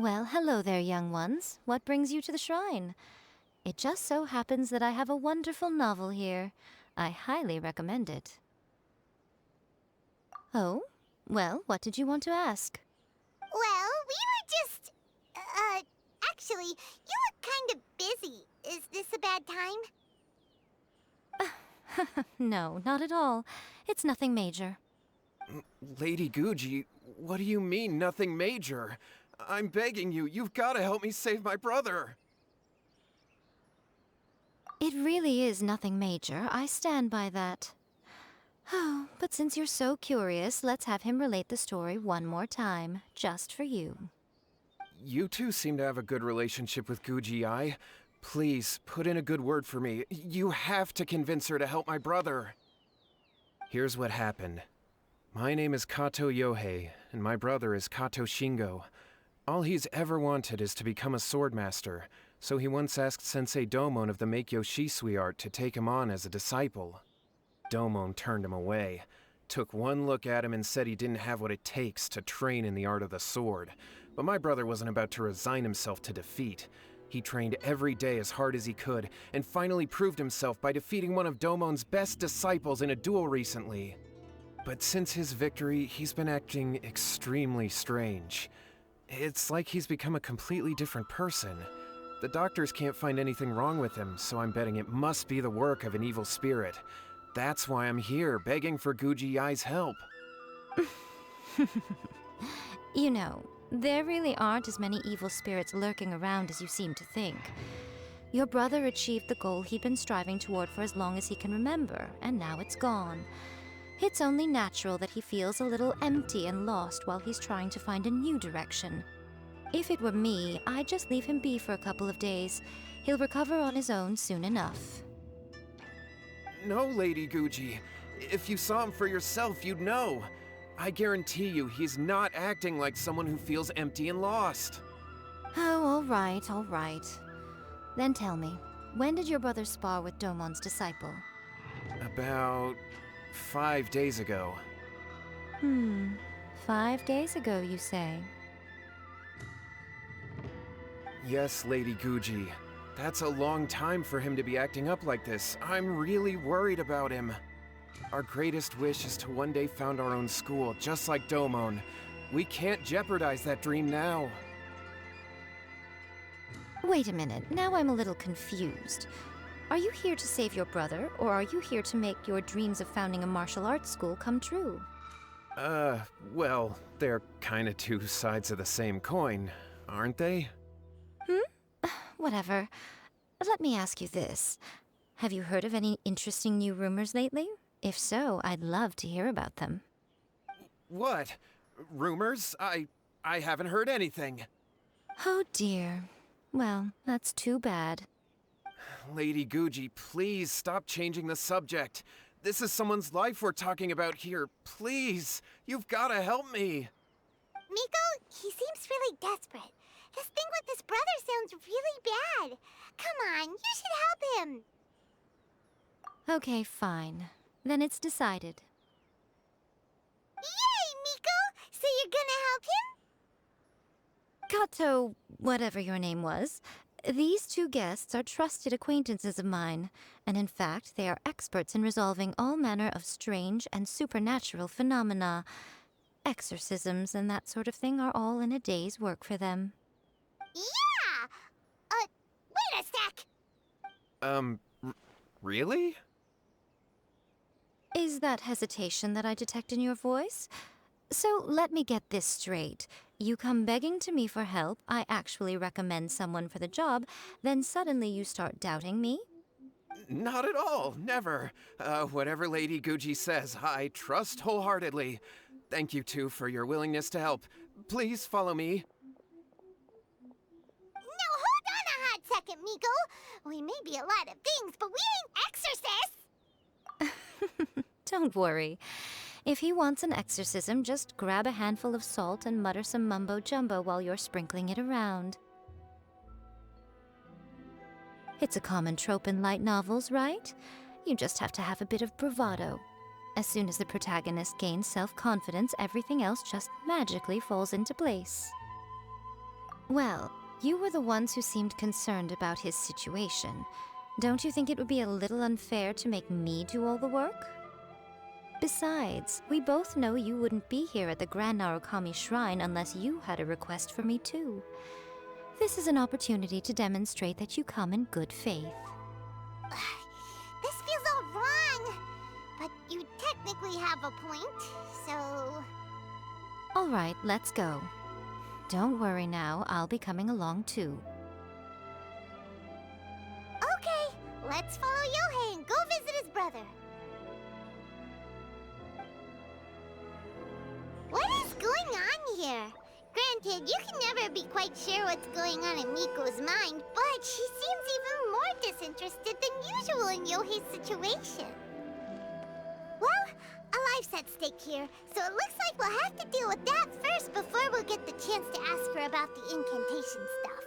Well, hello there, young ones. What brings you to the shrine? It just so happens that I have a wonderful novel here. I highly recommend it. Oh? Well, what did you want to ask? Well, we were just... actually, you look kind of busy. Is this a bad time? No, not at all. It's nothing major. Lady Guji, what do you mean, nothing major? I'm begging you, you've got to help me save my brother. It really is nothing major. I stand by that. Oh, but since you're so curious, let's have him relate the story one more time, just for you. You two seem to have a good relationship with Guji-ai. Please, put in a good word for me. You have to convince her to help my brother. Here's what happened. My name is Kato Yohei, and my brother is Kato Shingo. All he's ever wanted is to become a swordmaster, so he once asked Sensei Domon of the Meikyo Shisui art to take him on as a disciple. Domon turned him away, took one look at him and said he didn't have what it takes to train in the art of the sword. But my brother wasn't about to resign himself to defeat. He trained every day as hard as he could, and finally proved himself by defeating one of Domon's best disciples in a duel recently. But since his victory, he's been acting extremely strange. It's like he's become a completely different person. The doctors can't find anything wrong with him, so I'm betting it must be the work of an evil spirit. That's why I'm here, begging for Guji-ai's help. You know, there really aren't as many evil spirits lurking around as you seem to think. Your brother achieved the goal he'd been striving toward for as long as he can remember, and now it's gone. It's only natural that he feels a little empty and lost while he's trying to find a new direction. If it were me, I'd just leave him be for a couple of days. He'll recover on his own soon enough. No, Lady Guji. If you saw him for yourself, you'd know. I guarantee you, he's not acting like someone who feels empty and lost. Oh, all right, all right. Then tell me, when did your brother spar with Domon's disciple? About 5 days ago. 5 days ago, you say? Yes, Lady Guji. That's a long time for him to be acting up like this. I'm really worried about him. Our greatest wish is to one day found our own school, just like Domon. We can't jeopardize that dream now. Wait a minute, now I'm a little confused. Are you here to save your brother, or are you here to make your dreams of founding a martial arts school come true? Well, they're kinda two sides of the same coin, aren't they? Whatever. Let me ask you this. Have you heard of any interesting new rumors lately? If so, I'd love to hear about them. What? Rumors? I haven't heard anything. Oh dear. Well, that's too bad. Lady Guji, please stop changing the subject. This is someone's life we're talking about here. Please, you've gotta help me. Miko, he seems really desperate. This thing with his brother sounds really bad. Come on, you should help him. Okay, fine. Then it's decided. Yay, Miko! So you're gonna help him? Kato, whatever your name was, these two guests are trusted acquaintances of mine, and in fact, they are experts in resolving all manner of strange and supernatural phenomena. Exorcisms and that sort of thing are all in a day's work for them. Yeah! Wait a sec! Really? Is that hesitation that I detect in your voice? So let me get this straight. You come begging to me for help, I actually recommend someone for the job, then suddenly you start doubting me? Not at all, never. Whatever Lady Guji says, I trust wholeheartedly. Thank you two for your willingness to help. Please follow me. No, hold on a hot second, Miko. We may be a lot of things, but we ain't exorcists. Don't worry. If he wants an exorcism, just grab a handful of salt and mutter some mumbo-jumbo while you're sprinkling it around. It's a common trope in light novels, right? You just have to have a bit of bravado. As soon as the protagonist gains self-confidence, everything else just magically falls into place. Well, you were the ones who seemed concerned about his situation. Don't you think it would be a little unfair to make me do all the work? Besides, we both know you wouldn't be here at the Grand Narukami Shrine unless you had a request for me too. This is an opportunity to demonstrate that you come in good faith. This feels all wrong. But you technically have a point, so... All right, let's go. Don't worry now, I'll be coming along too. Okay, let's follow Yohei and go visit his brother. What is going on here? Granted, you can never be quite sure what's going on in Miko's mind, but she seems even more disinterested than usual in Yohei's situation. Well, a life's at stake here, so it looks like we'll have to deal with that first before we'll get the chance to ask her about the incantation stuff.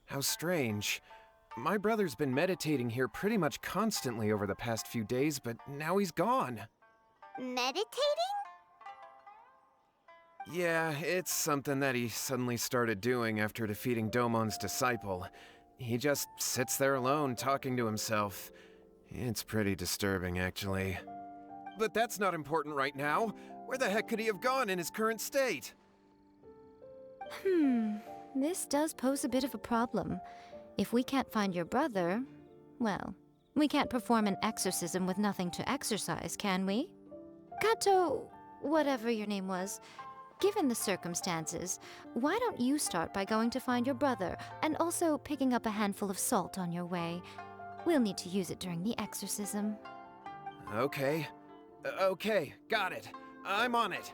How strange. My brother's been meditating here pretty much constantly over the past few days, but now he's gone. Meditating? Yeah, it's something that he suddenly started doing after defeating Domon's disciple. He just sits there alone, talking to himself. It's pretty disturbing, actually. But that's not important right now. Where the heck could he have gone in his current state? This does pose a bit of a problem. If we can't find your brother, well, we can't perform an exorcism with nothing to exorcise, can we? Kato, whatever your name was, given the circumstances, why don't you start by going to find your brother and also picking up a handful of salt on your way? We'll need to use it during the exorcism. Okay. Okay, got it. I'm on it.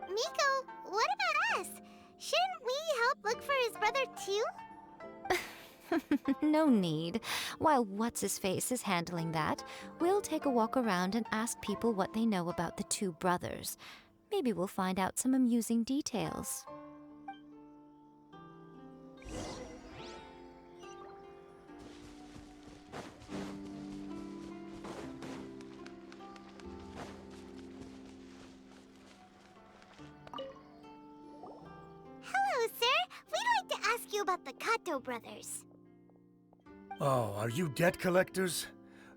Miko, what about us? Shouldn't we help look for his brother too? No need. While What's-His-Face is handling that, we'll take a walk around and ask people what they know about the two brothers. Maybe we'll find out some amusing details. Hello, sir. We'd like to ask you about the Kato brothers. Oh, are you debt collectors?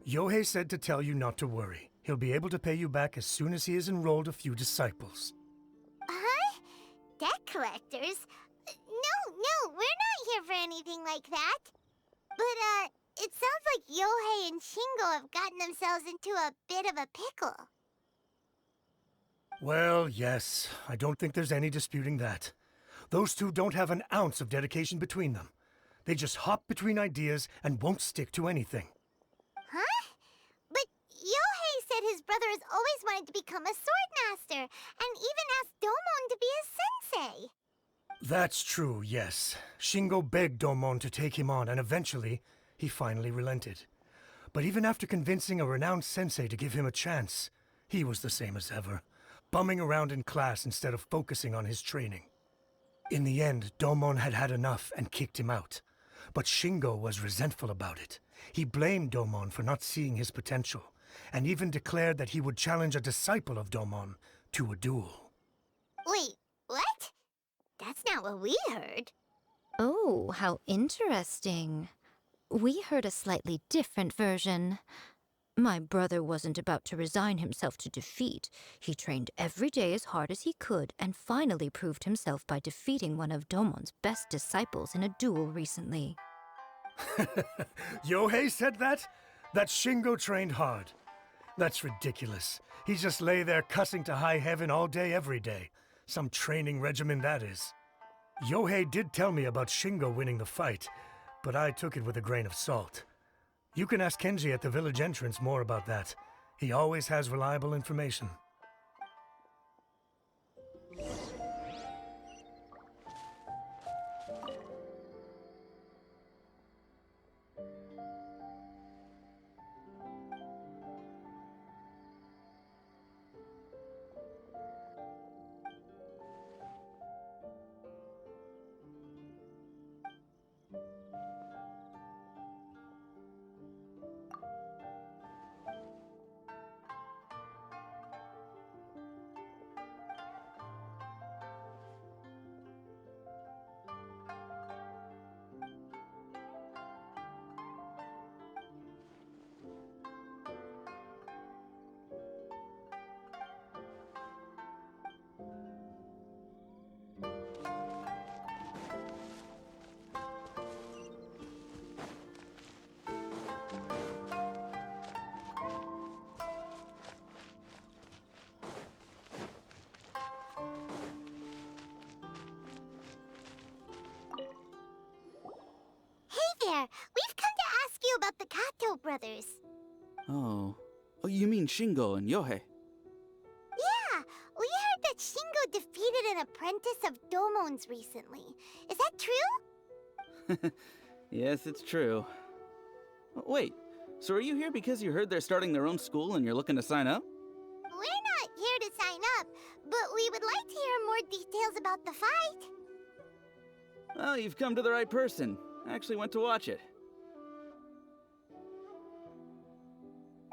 Yohei said to tell you not to worry. He'll be able to pay you back as soon as he has enrolled a few disciples. Huh? Debt collectors? No, we're not here for anything like that. But, it sounds like Yohei and Shingo have gotten themselves into a bit of a pickle. Well, yes. I don't think there's any disputing that. Those two don't have an ounce of dedication between them. They just hop between ideas and won't stick to anything. Huh? But Yohei said his brother has always wanted to become a sword master, and even asked Domon to be his sensei. That's true, yes. Shingo begged Domon to take him on, and eventually, he finally relented. But even after convincing a renowned sensei to give him a chance, he was the same as ever, bumming around in class instead of focusing on his training. In the end, Domon had had enough and kicked him out. But Shingo was resentful about it. He blamed Domon for not seeing his potential, and even declared that he would challenge a disciple of Domon to a duel. Wait, what? That's not what we heard. Oh, how interesting. We heard a slightly different version. My brother wasn't about to resign himself to defeat. He trained every day as hard as he could and finally proved himself by defeating one of Domon's best disciples in a duel recently. Yohei said that? That Shingo trained hard. That's ridiculous. He just lay there cussing to high heaven all day every day. Some training regimen that is. Yohei did tell me about Shingo winning the fight, but I took it with a grain of salt. You can ask Kenji at the village entrance more about that. He always has reliable information. there! We've come to ask you about the Kato brothers. Oh. Oh, you mean Shingo and Yohei? Yeah, we heard that Shingo defeated an apprentice of Domon's recently. Is that true? Yes, it's true. Wait, so are you here because you heard they're starting their own school and you're looking to sign up? We're not here to sign up, but we would like to hear more details about the fight. Well, you've come to the right person. I actually went to watch it.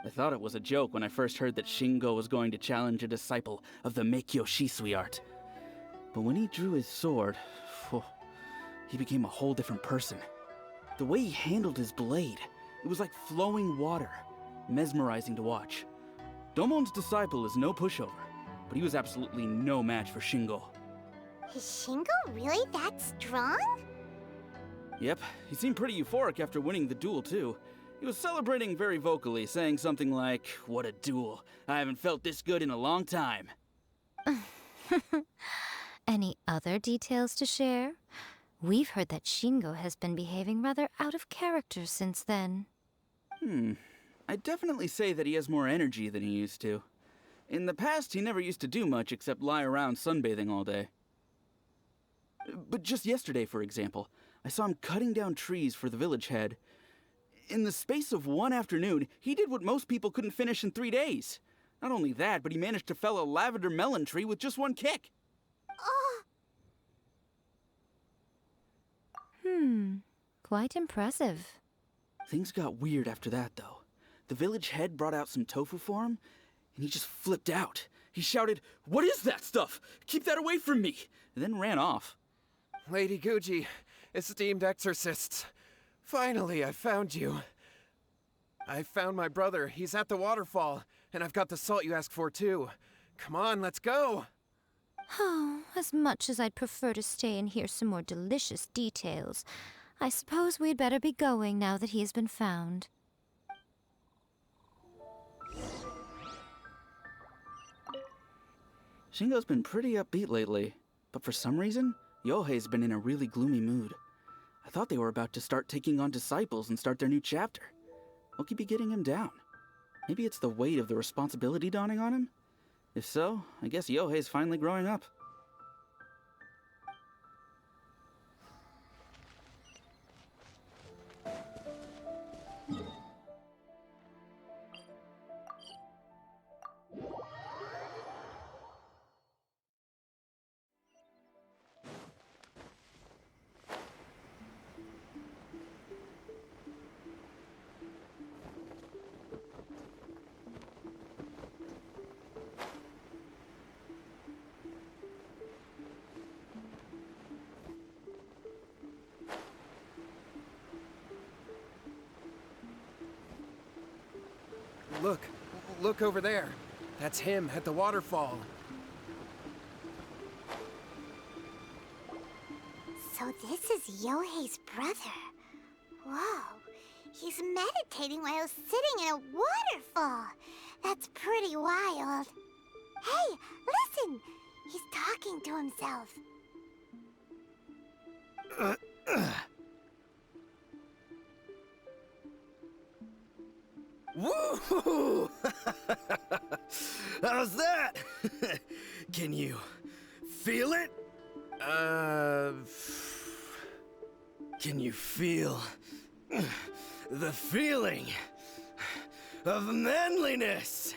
I thought it was a joke when I first heard that Shingo was going to challenge a disciple of the Meikyo Shisui art. But when he drew his sword, he became a whole different person. The way he handled his blade, it was like flowing water, mesmerizing to watch. Domon's disciple is no pushover, but he was absolutely no match for Shingo. Is Shingo really that strong? Yep, he seemed pretty euphoric after winning the duel too. He was celebrating very vocally, saying something like, "What a duel. I haven't felt this good in a long time." Any other details to share? We've heard that Shingo has been behaving rather out of character since then. I'd definitely say that he has more energy than he used to. In the past, he never used to do much except lie around sunbathing all day. But just yesterday, for example, I saw him cutting down trees for the village head. In the space of one afternoon, he did what most people couldn't finish in 3 days. Not only that, but he managed to fell a lavender melon tree with just one kick. Oh, Quite impressive. Things got weird after that, though. The village head brought out some tofu for him, and he just flipped out. He shouted, "What is that stuff? Keep that away from me!" and then ran off. Lady Guji, esteemed exorcists. Finally, I found you. I found my brother. He's at the waterfall, and I've got the salt you asked for, too. Come on, let's go! Oh, as much as I'd prefer to stay and hear some more delicious details, I suppose we'd better be going now that he has been found. Shingo's been pretty upbeat lately, but for some reason, Yohei's been in a really gloomy mood. I thought they were about to start taking on disciples and start their new chapter. What could be getting him down? Maybe it's the weight of the responsibility dawning on him? If so, I guess Yohei's finally growing up. Look over there. That's him at the waterfall. so this is Yohei's brother. Whoa, he's meditating while sitting in a waterfall. That's pretty wild. Hey, listen! He's talking to himself. Woo! How's that? Can you feel it? Can you feel the feeling of manliness?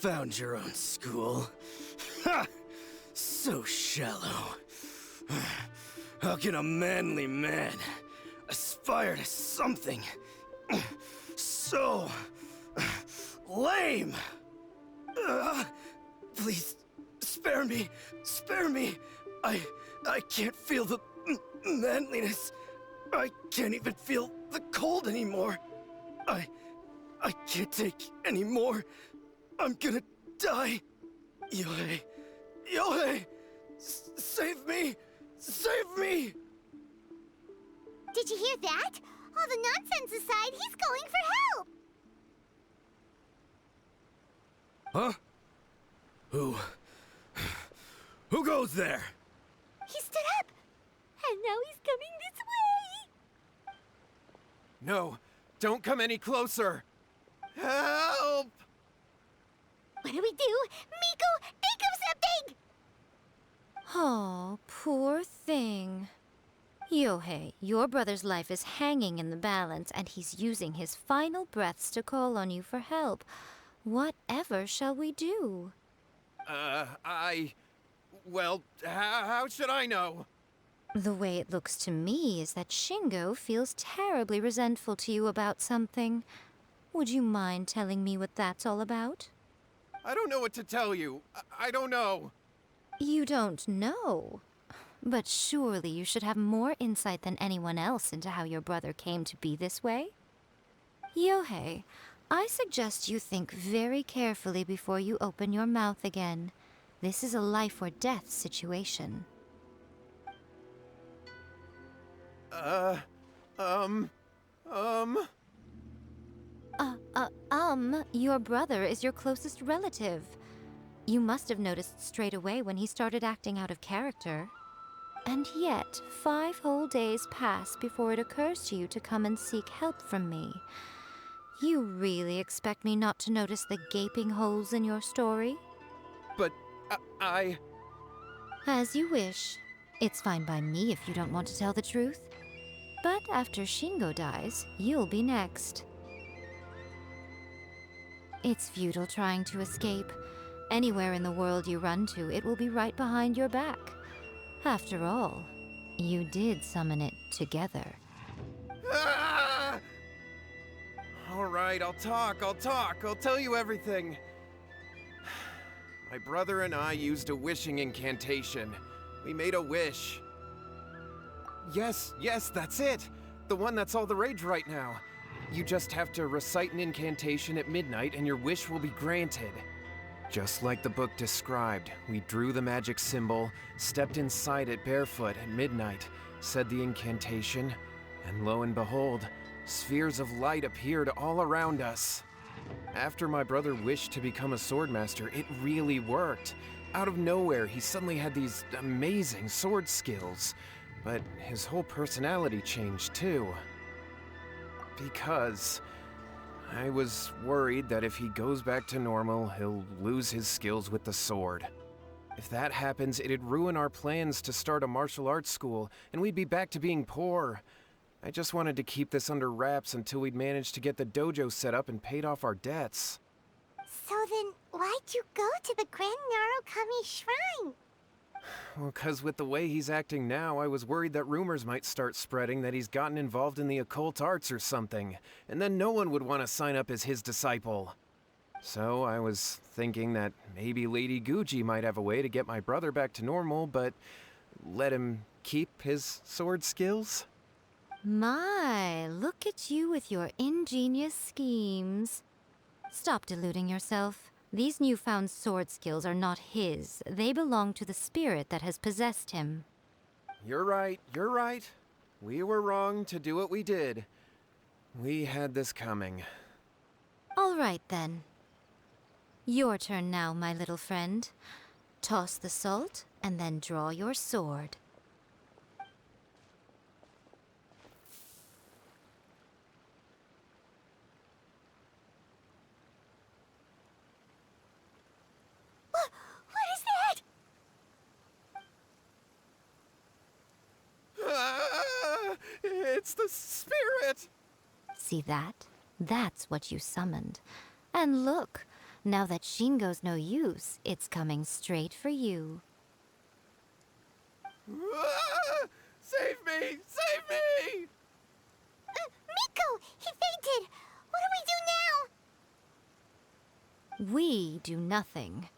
Found your own school. Ha! So shallow. How can a manly man aspire to something so lame? Please, spare me. Spare me. I can't feel the manliness. I can't even feel the cold anymore. I can't take any more. I'm gonna die. Yohei. Yohei! Save me! Save me! Did you hear that? All the nonsense aside, he's going for help! Huh? Who goes there? He stood up! And now he's coming this way! No, don't come any closer! Help! What do we do? Miko, think of something! Oh, poor thing. Yohei, your brother's life is hanging in the balance, and he's using his final breaths to call on you for help. Whatever shall we do? Well, how should I know? The way it looks to me is that Shingo feels terribly resentful to you about something. Would you mind telling me what that's all about? I don't know what to tell you. I don't know. You don't know? But surely you should have more insight than anyone else into how your brother came to be this way? Yohei, I suggest you think very carefully before you open your mouth again. This is a life or death situation. Your brother is your closest relative. You must have noticed straight away when he started acting out of character. And yet, 5 whole days pass before it occurs to you to come and seek help from me. You really expect me not to notice the gaping holes in your story? But I... As you wish. It's fine by me if you don't want to tell the truth. But after Shingo dies, you'll be next. It's futile trying to escape. Anywhere in the world you run to, it will be right behind your back. After all, you did summon it together. Ah! All right, I'll talk. I'll tell you everything. My brother and I used a wishing incantation. We made a wish. Yes, that's it. The one that's all the rage right now. You just have to recite an incantation at midnight and your wish will be granted. Just like the book described, we drew the magic symbol, stepped inside it barefoot at midnight, said the incantation, and lo and behold, spheres of light appeared all around us. After my brother wished to become a swordmaster, it really worked. Out of nowhere, he suddenly had these amazing sword skills, but his whole personality changed too. Because I was worried that if he goes back to normal, he'll lose his skills with the sword. If that happens, it'd ruin our plans to start a martial arts school, and we'd be back to being poor. I just wanted to keep this under wraps until we'd managed to get the dojo set up and paid off our debts. So then, why'd you go to the Grand Narukami Shrine? Well, 'cause with the way he's acting now, I was worried that rumors might start spreading that he's gotten involved in the occult arts or something, and then no one would want to sign up as his disciple. So I was thinking that maybe Lady Guji might have a way to get my brother back to normal, but let him keep his sword skills? My, look at you with your ingenious schemes. Stop deluding yourself. These newfound sword skills are not his. They belong to the spirit that has possessed him. You're right. We were wrong to do what we did. We had this coming. All right, then. Your turn now, my little friend. Toss the salt, and then draw your sword. What is that? It's the spirit! See that? That's what you summoned. And look, now that Shingo's no use, it's coming straight for you. Save me! Save me! Miko! He fainted! What do we do now? We do nothing.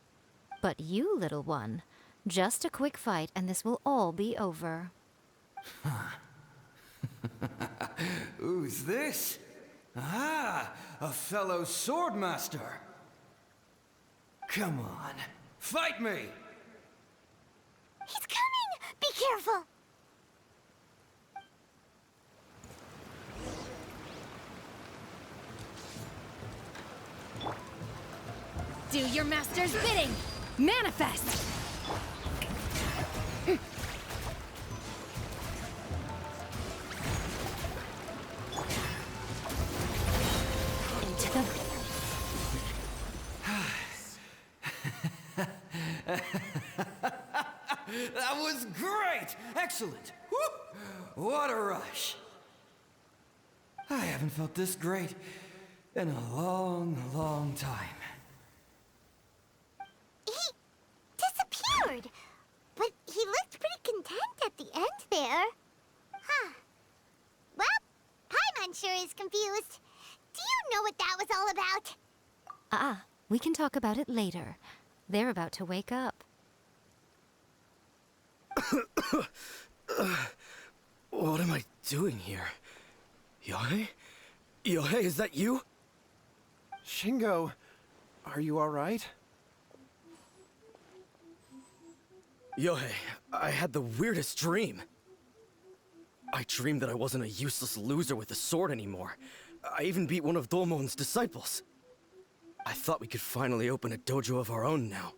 But you, little one, just a quick fight and this will all be over. Who's this? Ah, a fellow swordmaster. Come on, fight me! He's coming! Be careful! Do your master's bidding! Manifest! That was great! Excellent! Woo! What a rush! I haven't felt this great in a long, long time. He disappeared! But he looked pretty content at the end there. Huh. Well, Paimon sure is confused. Do you know what that was all about? We can talk about it later. They're about to wake up. What am I doing here? Yohei? Yohei, is that you? Shingo, are you alright? Yohei, I had the weirdest dream. I dreamed that I wasn't a useless loser with a sword anymore. I even beat one of Domon's disciples. I thought we could finally open a dojo of our own now.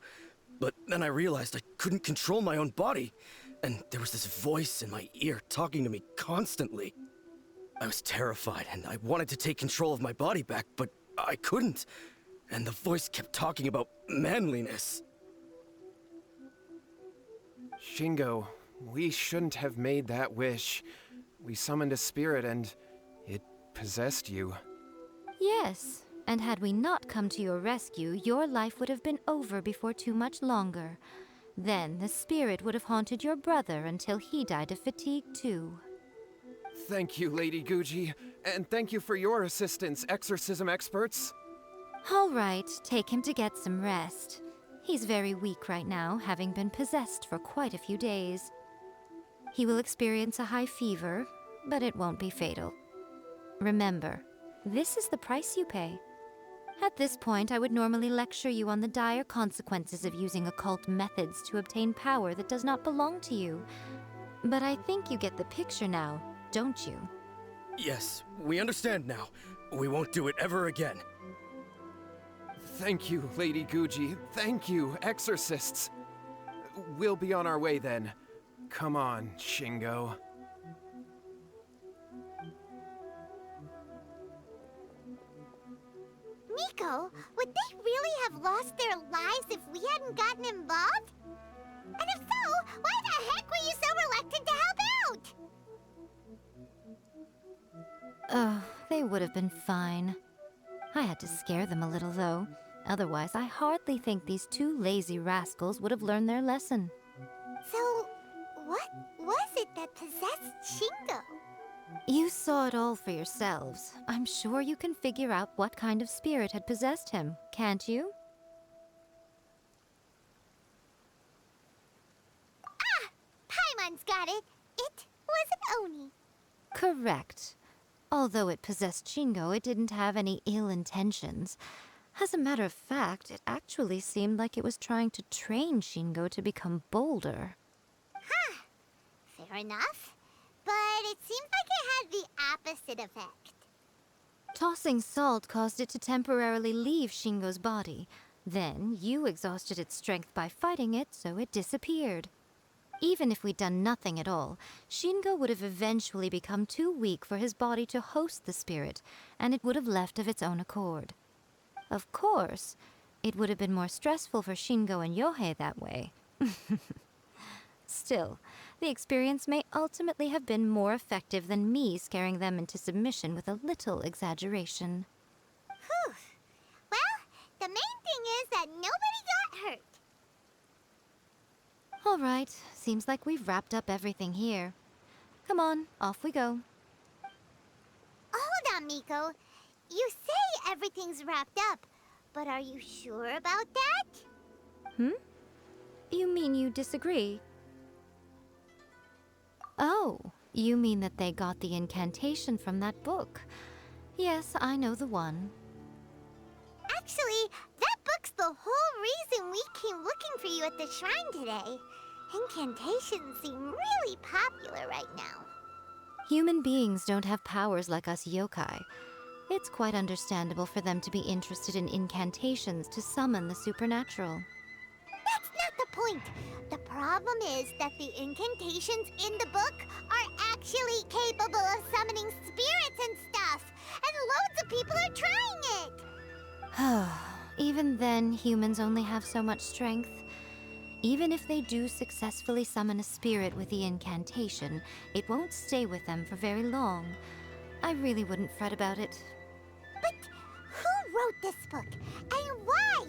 But then I realized I couldn't control my own body, and there was this voice in my ear talking to me constantly. I was terrified, and I wanted to take control of my body back, but I couldn't. And the voice kept talking about manliness. Shingo, we shouldn't have made that wish. We summoned a spirit and it possessed you. Yes, and had we not come to your rescue, your life would have been over before too much longer. Then the spirit would have haunted your brother until he died of fatigue too. Thank you, Lady Guji, and thank you for your assistance, exorcism experts. All right, take him to get some rest. He's very weak right now, having been possessed for quite a few days. He will experience a high fever, but it won't be fatal. Remember, this is the price you pay. At this point, I would normally lecture you on the dire consequences of using occult methods to obtain power that does not belong to you. But I think you get the picture now, don't you? Yes, we understand now. We won't do it ever again. Thank you, Lady Guji. Thank you, exorcists. We'll be on our way then. Come on, Shingo. Miko, would they really have lost their lives if we hadn't gotten involved? And if so, why the heck were you so reluctant to help out? Oh, they would have been fine. I had to scare them a little, though. Otherwise, I hardly think these two lazy rascals would have learned their lesson. So, what was it that possessed Shingo? You saw it all for yourselves. I'm sure you can figure out what kind of spirit had possessed him, can't you? Ah! Paimon's got it. It was an Oni. Correct. Although it possessed Shingo, it didn't have any ill intentions. As a matter of fact, it actually seemed like it was trying to train Shingo to become bolder. Huh. Fair enough. But it seems like it had the opposite effect. Tossing salt caused it to temporarily leave Shingo's body. Then, you exhausted its strength by fighting it, so it disappeared. Even if we'd done nothing at all, Shingo would have eventually become too weak for his body to host the spirit, and it would have left of its own accord. Of course, it would have been more stressful for Shingo and Yohei that way. Still, the experience may ultimately have been more effective than me scaring them into submission with a little exaggeration. Whew. Well, the main thing is that nobody got hurt. All right, seems like we've wrapped up everything here. Come on, off we go. Hold on, Miko. You say everything's wrapped up, but are you sure about that? You mean you disagree? Oh, you mean that they got the incantation from that book. Yes, I know the one. Actually, that book's the whole reason we came looking for you at the shrine today. Incantations seem really popular right now. Human beings don't have powers like us yokai. It's quite understandable for them to be interested in incantations to summon the supernatural. That's not the point. The problem is that the incantations in the book are actually capable of summoning spirits and stuff. And loads of people are trying it. Even then, humans only have so much strength. Even if they do successfully summon a spirit with the incantation, it won't stay with them for very long. I really wouldn't fret about it. But who wrote this book? And why?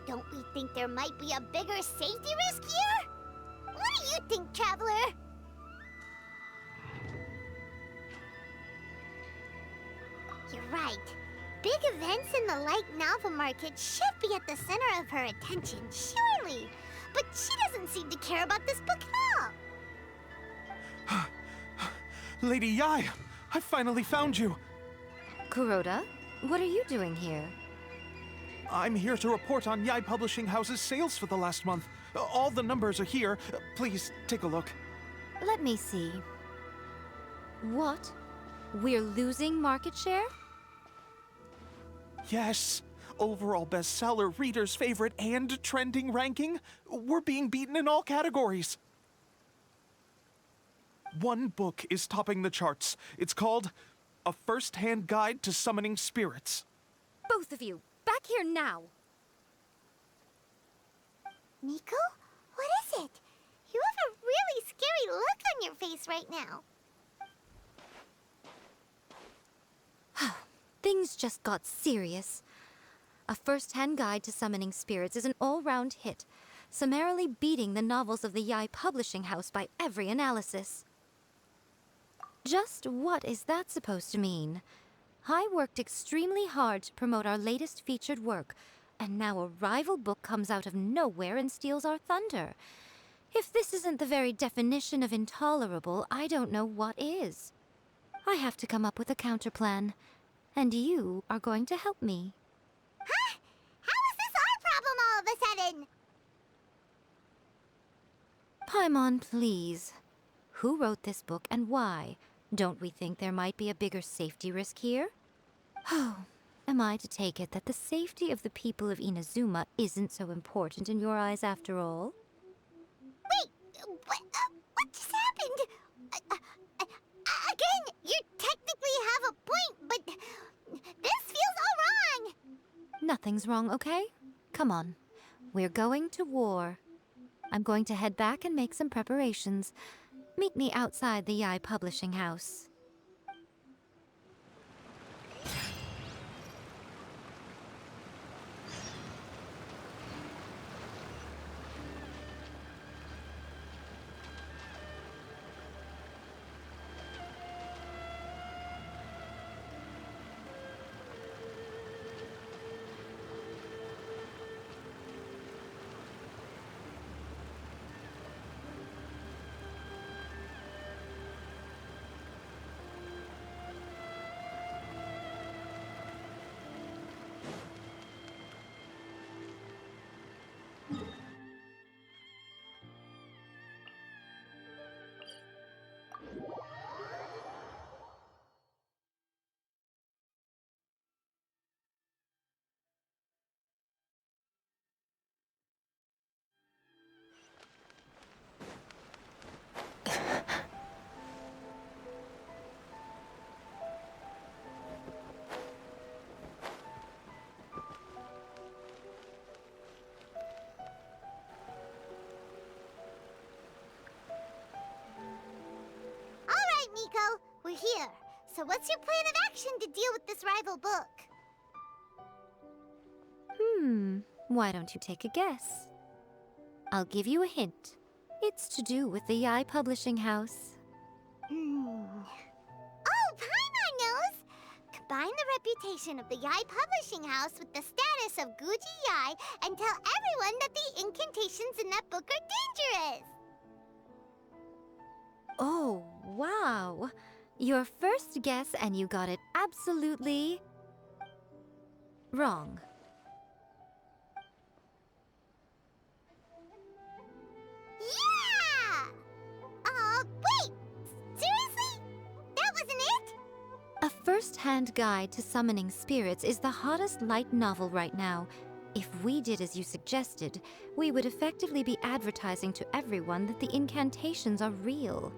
Don't we think there might be a bigger safety risk here? What do you think, Traveler? You're right. Big events in the light novel market should be at the center of her attention, surely. But she doesn't seem to care about this book at all. Lady Yai, I finally found you. Kuroda, what are you doing here? I'm here to report on Yai Publishing House's sales for the last month. All the numbers are here. Please take a look. Let me see. What? We're losing market share? Yes. Overall bestseller, readers' favorite, and trending ranking. We're being beaten in all categories. One book is topping the charts. It's called A First-Hand Guide to Summoning Spirits. Both of you, back here now! Miko? What is it? You have a really scary look on your face right now. Things just got serious. A First-Hand Guide to Summoning Spirits is an all-round hit, summarily beating the novels of the Yai Publishing House by every analysis. Just what is that supposed to mean? I worked extremely hard to promote our latest featured work, and now a rival book comes out of nowhere and steals our thunder. If this isn't the very definition of intolerable, I don't know what is. I have to come up with a counterplan, and you are going to help me. Huh? How is this our problem all of a sudden? Paimon, please. Who wrote this book and why? Don't we think there might be a bigger safety risk here? Oh, am I to take it that the safety of the people of Inazuma isn't so important in your eyes after all? Wait, what just happened? Again, you technically have a point, but this feels all wrong. Nothing's wrong, okay? Come on. We're going to war. I'm going to head back and make some preparations. Meet me outside the Yai Publishing House. Miko, we're here. So what's your plan of action to deal with this rival book? Why don't you take a guess? I'll give you a hint. It's to do with the Yai Publishing House. Oh, Paimon knows! Combine the reputation of the Yai Publishing House with the status of Guji Yai and tell everyone that the incantations in that book are dangerous! Oh, wow. Your first guess and you got it absolutely wrong. Yeah! Wait! Seriously? That wasn't it? A First-Hand Guide to Summoning Spirits is the hottest light novel right now. If we did as you suggested, we would effectively be advertising to everyone that the incantations are real.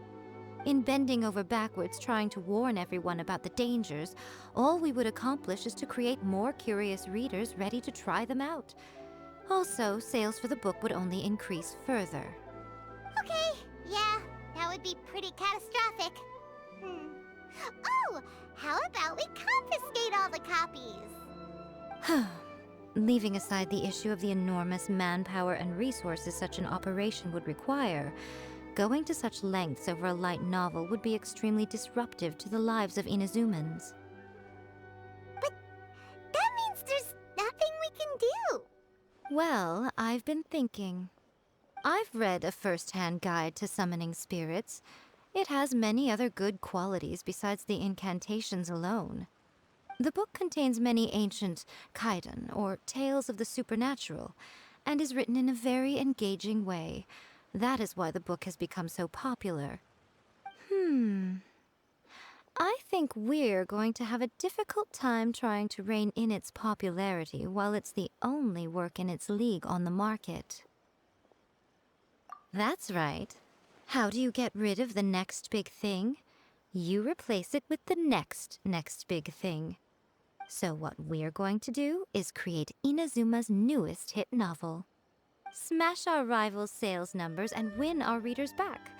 In bending over backwards trying to warn everyone about the dangers, all we would accomplish is to create more curious readers ready to try them out. Also, sales for the book would only increase further. Okay, yeah, that would be pretty catastrophic. Oh, how about we confiscate all the copies? Leaving aside the issue of the enormous manpower and resources such an operation would require, going to such lengths over a light novel would be extremely disruptive to the lives of Inazumans. But that means there's nothing we can do. Well, I've been thinking. I've read a first-hand guide to summoning spirits. It has many other good qualities besides the incantations alone. The book contains many ancient kaidan, or tales of the supernatural, and is written in a very engaging way. That is why the book has become so popular. I think we're going to have a difficult time trying to rein in its popularity while it's the only work in its league on the market. That's right. How do you get rid of the next big thing? You replace it with the next big thing. So what we're going to do is create Inazuma's newest hit novel. Smash our rivals' sales numbers and win our readers back.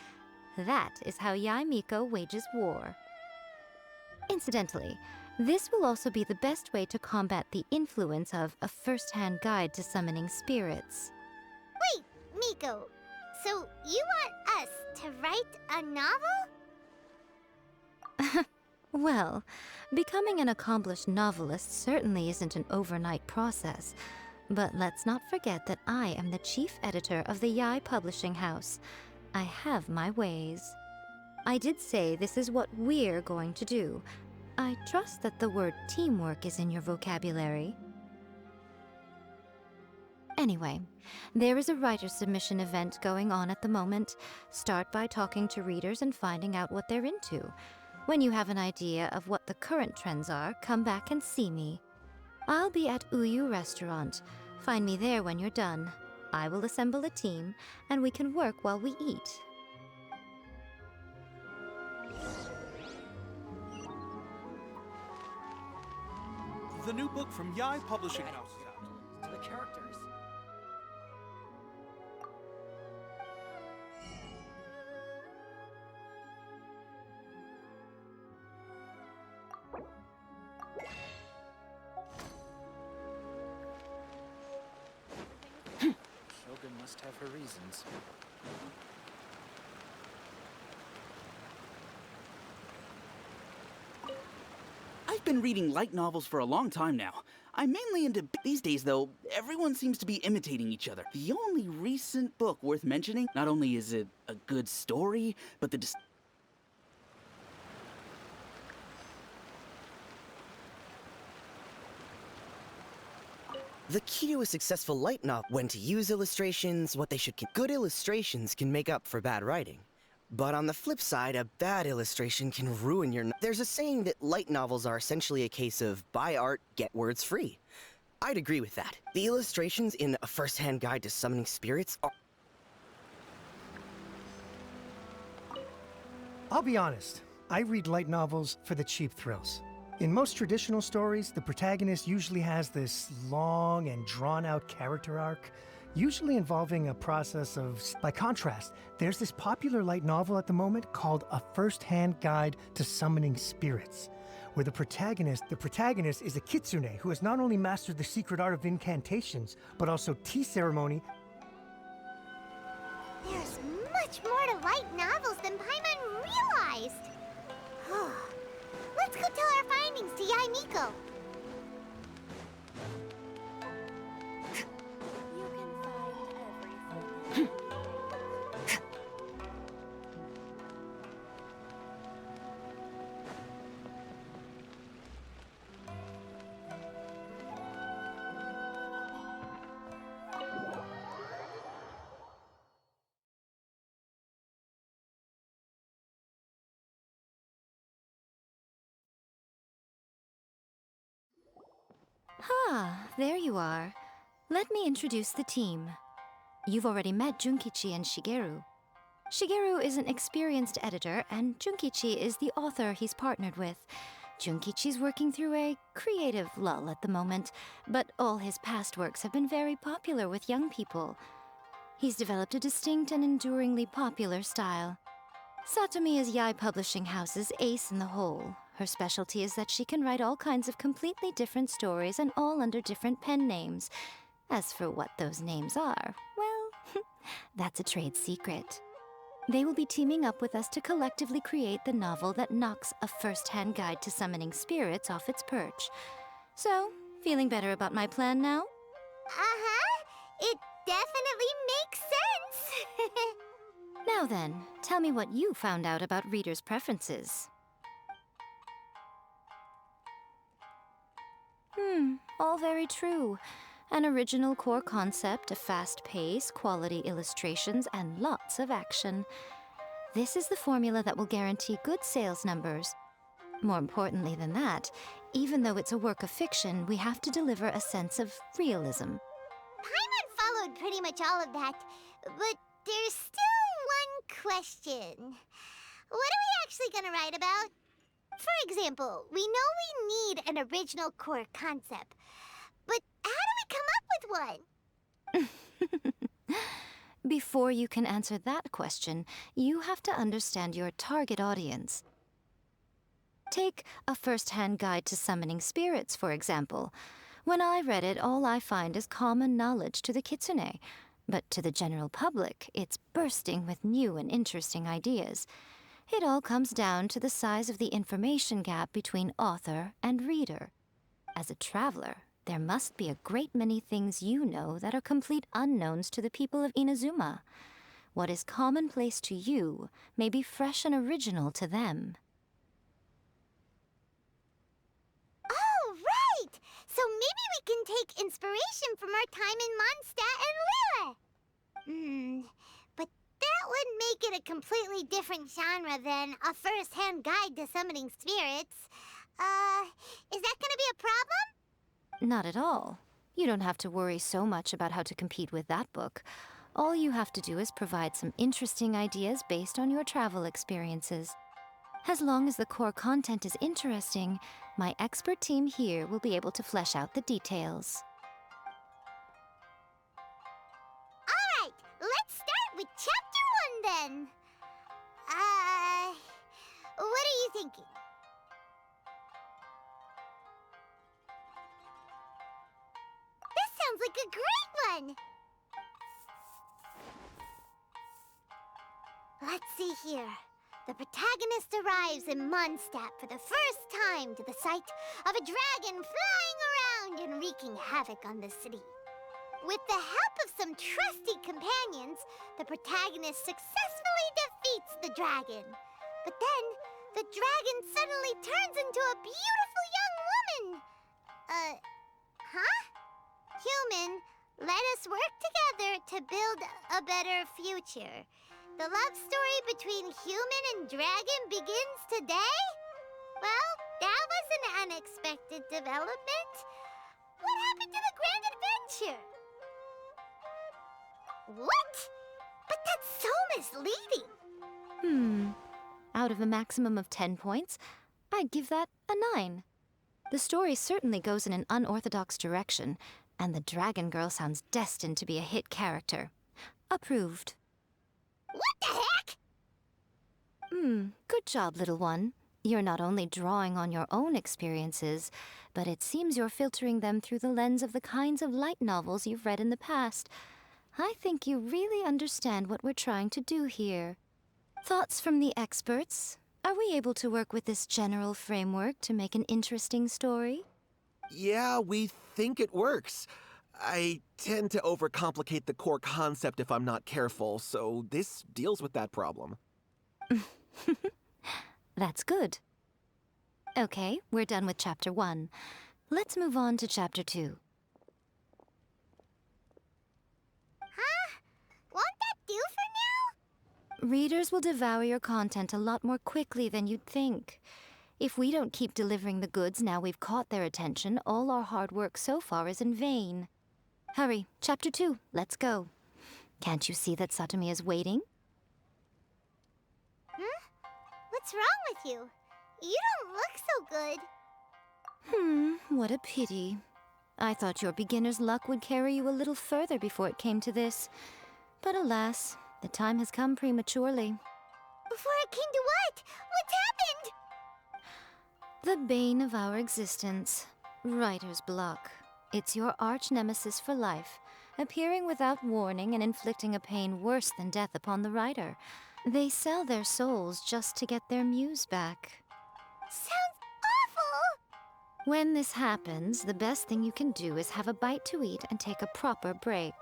That is how Miko wages war. Incidentally, this will also be the best way to combat the influence of a first-hand guide to summoning spirits. Wait, Miko, so you want us to write a novel? Well, becoming an accomplished novelist certainly isn't an overnight process. But let's not forget that I am the chief editor of the Yae Publishing House. I have my ways. I did say this is what we're going to do. I trust that the word teamwork is in your vocabulary. Anyway, there is a writer submission event going on at the moment. Start by talking to readers and finding out what they're into. When you have an idea of what the current trends are, come back and see me. I'll be at Uyu Restaurant. Find me there when you're done. I will assemble a team, and we can work while we eat. The new book from Yae Publishing House is out. To the characters. Shogun must have her reasons. I've been reading light novels for a long time now. I'm mainly into these days, though. Everyone seems to be imitating each other. The only recent book worth mentioning, not only is it a good story, but the key to a successful light novel, when to use illustrations, what they should good illustrations can make up for bad writing. But on the flip side, a bad illustration can ruin your There's a saying that light novels are essentially a case of buy art, get words free. I'd agree with that. The illustrations in A First-Hand Guide to Summoning Spirits are... I'll be honest, I read light novels for the cheap thrills. In most traditional stories, the protagonist usually has this long and drawn-out character arc, usually involving a process of... By contrast, there's this popular light novel at the moment called A First-Hand Guide to Summoning Spirits, where the protagonist is a kitsune who has not only mastered the secret art of incantations, but also tea ceremony. There's much more to light novels than Paimon realized. Let's go tell our findings to Yae Miko. You can find everything. There you are. Let me introduce the team. You've already met Junkichi and Shigeru. Shigeru is an experienced editor, and Junkichi is the author he's partnered with. Junkichi's working through a creative lull at the moment, but all his past works have been very popular with young people. He's developed a distinct and enduringly popular style. Satomi is Yae Publishing House's ace in the hole. Her specialty is that she can write all kinds of completely different stories and all under different pen names. As for what those names are, well, that's a trade secret. They will be teaming up with us to collectively create the novel that knocks a first-hand guide to summoning spirits off its perch. So, feeling better about my plan now? Uh-huh. It definitely makes sense. Now then, tell me what you found out about readers' preferences. All very true. An original core concept, a fast pace, quality illustrations, and lots of action. This is the formula that will guarantee good sales numbers. More importantly than that, even though it's a work of fiction, we have to deliver a sense of realism. Paimon followed pretty much all of that, but there's still one question. What are we actually gonna write about? For example, we know we need an original core concept, but how do we come up with one? Before you can answer that question, you have to understand your target audience. Take a first-hand guide to summoning spirits, for example. When I read it, all I find is common knowledge to the kitsune. But to the general public, it's bursting with new and interesting ideas. It all comes down to the size of the information gap between author and reader. As a traveler, there must be a great many things you know that are complete unknowns to the people of Inazuma. What is commonplace to you may be fresh and original to them. Oh, right! So maybe we can take inspiration from our time in Mondstadt and Lille. But that would make it a completely different genre than a first-hand guide to summoning spirits. Is that gonna be a problem? Not at all. You don't have to worry so much about how to compete with that book. All you have to do is provide some interesting ideas based on your travel experiences. As long as the core content is interesting, my expert team here will be able to flesh out the details. Alright, let's start with Chapter 1 then. What are you thinking? This sounds like a great one! Let's see here. The protagonist arrives in Mondstadt for the first time to the sight of a dragon flying around and wreaking havoc on the city. With the help of some trusty companions, the protagonist successfully defeats the dragon. But then, the dragon suddenly turns into a beautiful young woman. Huh? Human, let us work together to build a better future. The love story between human and dragon begins today? Well, that was an unexpected development. What happened to the grand adventure? What? But that's so misleading. Out of a maximum of 10 points, I'd give that a 9. The story certainly goes in an unorthodox direction, and the Dragon Girl sounds destined to be a hit character. Approved. What the heck? Good job, little one. You're not only drawing on your own experiences, but it seems you're filtering them through the lens of the kinds of light novels you've read in the past. I think you really understand what we're trying to do here. Thoughts from the experts? Are we able to work with this general framework to make an interesting story? Yeah, we think it works. I tend to overcomplicate the core concept if I'm not careful, so this deals with that problem. That's good. Okay, we're done with Chapter 1. Let's move on to Chapter 2. Huh? Won't that do for now? Readers will devour your content a lot more quickly than you'd think. If we don't keep delivering the goods now we've caught their attention, all our hard work so far is in vain. Hurry, Chapter 2, let's go. Can't you see that Satomi is waiting? What's wrong with you? You don't look so good. What a pity. I thought your beginner's luck would carry you a little further before it came to this. But alas, the time has come prematurely. Before it came to what? What's happened? The bane of our existence, writer's block. It's your arch nemesis for life, appearing without warning and inflicting a pain worse than death upon the writer. They sell their souls just to get their muse back. Sounds awful! When this happens, the best thing you can do is have a bite to eat and take a proper break.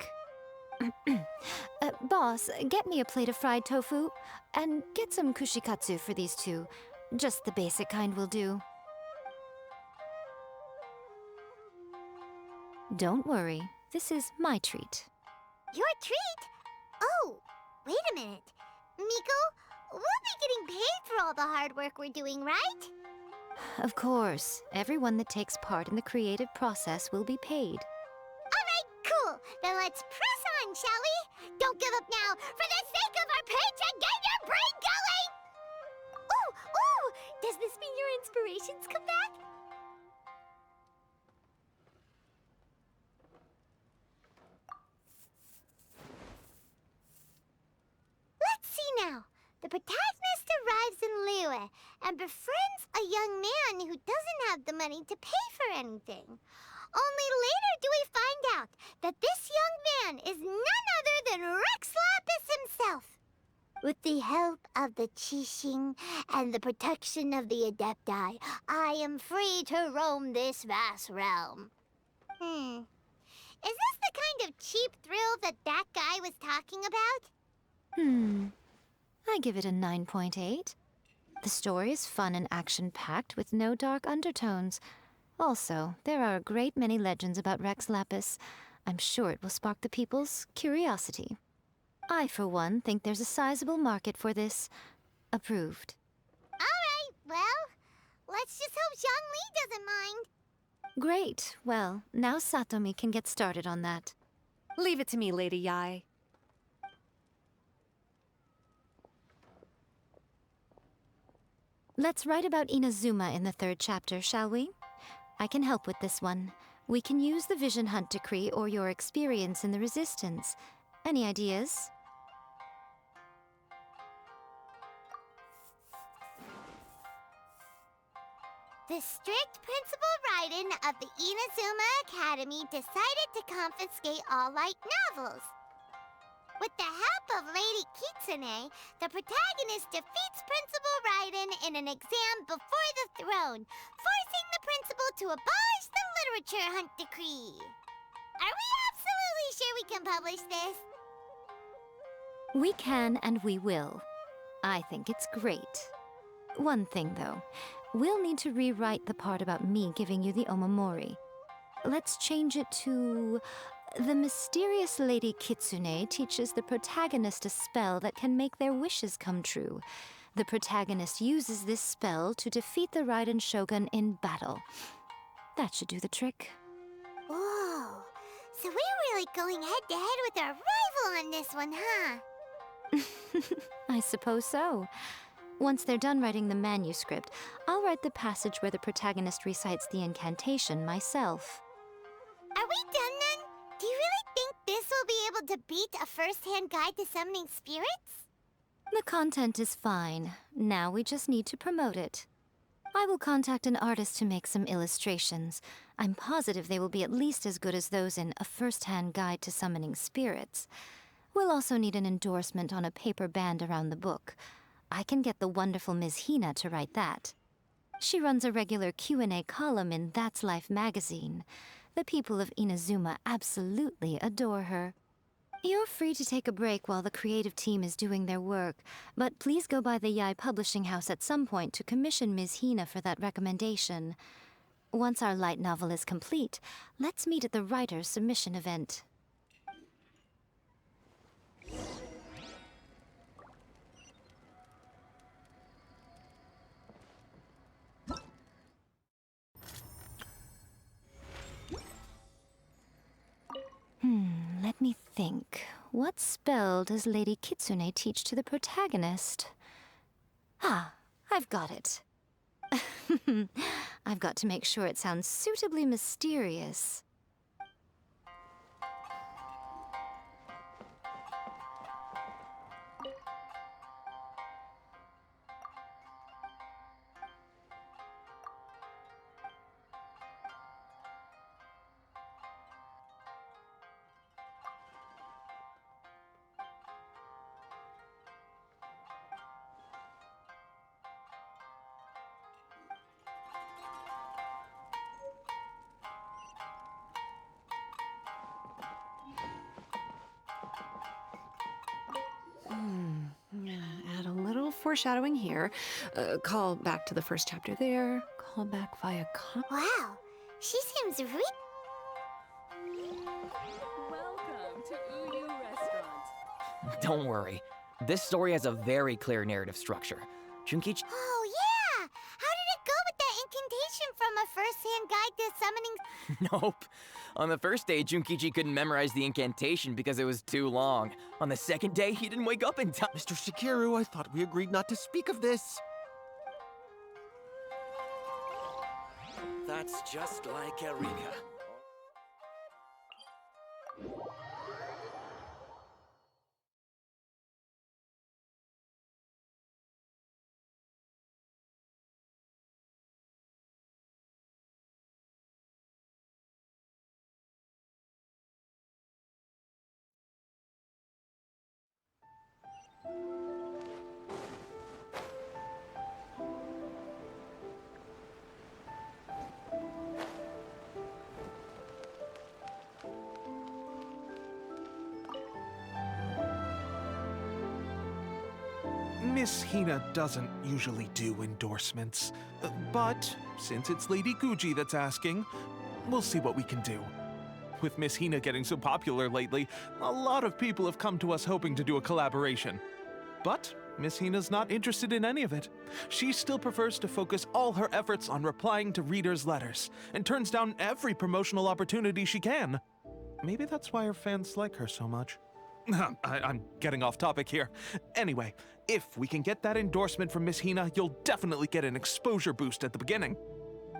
Boss, get me a plate of fried tofu, and get some kushikatsu for these two. Just the basic kind will do. Don't worry, this is my treat. Your treat? Oh, wait a minute. Miko, we'll be getting paid for all the hard work we're doing, right? Of course, everyone that takes part in the creative process will be paid. Alright, cool. Then let's press on, shall we? Don't give up now, for the sake of our paycheck, get your brain going! Ooh! Does this mean your inspirations come back? Let's see now. The protagonist arrives in Liyue and befriends a young man who doesn't have the money to pay for anything. Only later do we find out that this young man is none other than Rex Lapis himself. With the help of the Qixing and the protection of the Adepti, I am free to roam this vast realm. Is this the kind of cheap thrill that guy was talking about? I give it a 9.8. The story is fun and action-packed with no dark undertones. Also, there are a great many legends about Rex Lapis. I'm sure it will spark the people's curiosity. I, for one, think there's a sizable market for this. Approved. Alright, well, let's just hope Zhongli doesn't mind. Great. Well, now Satomi can get started on that. Leave it to me, Lady Yai. Let's write about Inazuma in the 3rd chapter, shall we? I can help with this one. We can use the Vision Hunt Decree or your experience in the Resistance. Any ideas? The strict Principal Raiden of the Inazuma Academy decided to confiscate all light novels. With the help of Lady Kitsune, the protagonist defeats Principal Raiden in an exam before the throne, forcing the principal to abolish the Literature Hunt Decree. Are we absolutely sure we can publish this? We can and we will. I think it's great. One thing, though. We'll need to rewrite the part about me giving you the Omamori. Let's change it to... The mysterious Lady Kitsune teaches the protagonist a spell that can make their wishes come true. The protagonist uses this spell to defeat the Raiden Shogun in battle. That should do the trick. Whoa, so we're really going head-to-head with our rival on this one, huh? I suppose so. Once they're done writing the manuscript, I'll write the passage where the protagonist recites the incantation myself. Are we done then? Do you really think this will be able to beat a first-hand guide to summoning spirits? The content is fine. Now we just need to promote it. I will contact an artist to make some illustrations. I'm positive they will be at least as good as those in A First-Hand Guide to Summoning Spirits. We'll also need an endorsement on a paper band around the book. I can get the wonderful Ms. Hina to write that. She runs a regular Q&A column in That's Life magazine. The people of Inazuma absolutely adore her. You're free to take a break while the creative team is doing their work, but please go by the Yai Publishing House at some point to commission Ms. Hina for that recommendation. Once our light novel is complete, let's meet at the writer's submission event. Let me think. What spell does Lady Kitsune teach to the protagonist? Ah, I've got it. I've got to make sure it sounds suitably mysterious. Add a little foreshadowing here. Call back to the first chapter there. Call back via Wow, she seems Welcome to Uyu Restaurant. Don't worry. This story has a very clear narrative structure. Junkichi... Oh, yeah! How did it go with that incantation from a first-hand guide to summoning... Nope. On the first day, Junkichi couldn't memorize the incantation because it was too long. On the second day, he didn't wake up in time. Mr. Shikiru, I thought we agreed not to speak of this. That's just like Erika. Miss Hina doesn't usually do endorsements, but since it's Lady Guji that's asking, we'll see what we can do. With Miss Hina getting so popular lately, a lot of people have come to us hoping to do a collaboration. But Miss Hina's not interested in any of it. She still prefers to focus all her efforts on replying to readers' letters, and turns down every promotional opportunity she can. Maybe that's why her fans like her so much. I'm getting off topic here. Anyway, if we can get that endorsement from Miss Hina, you'll definitely get an exposure boost at the beginning.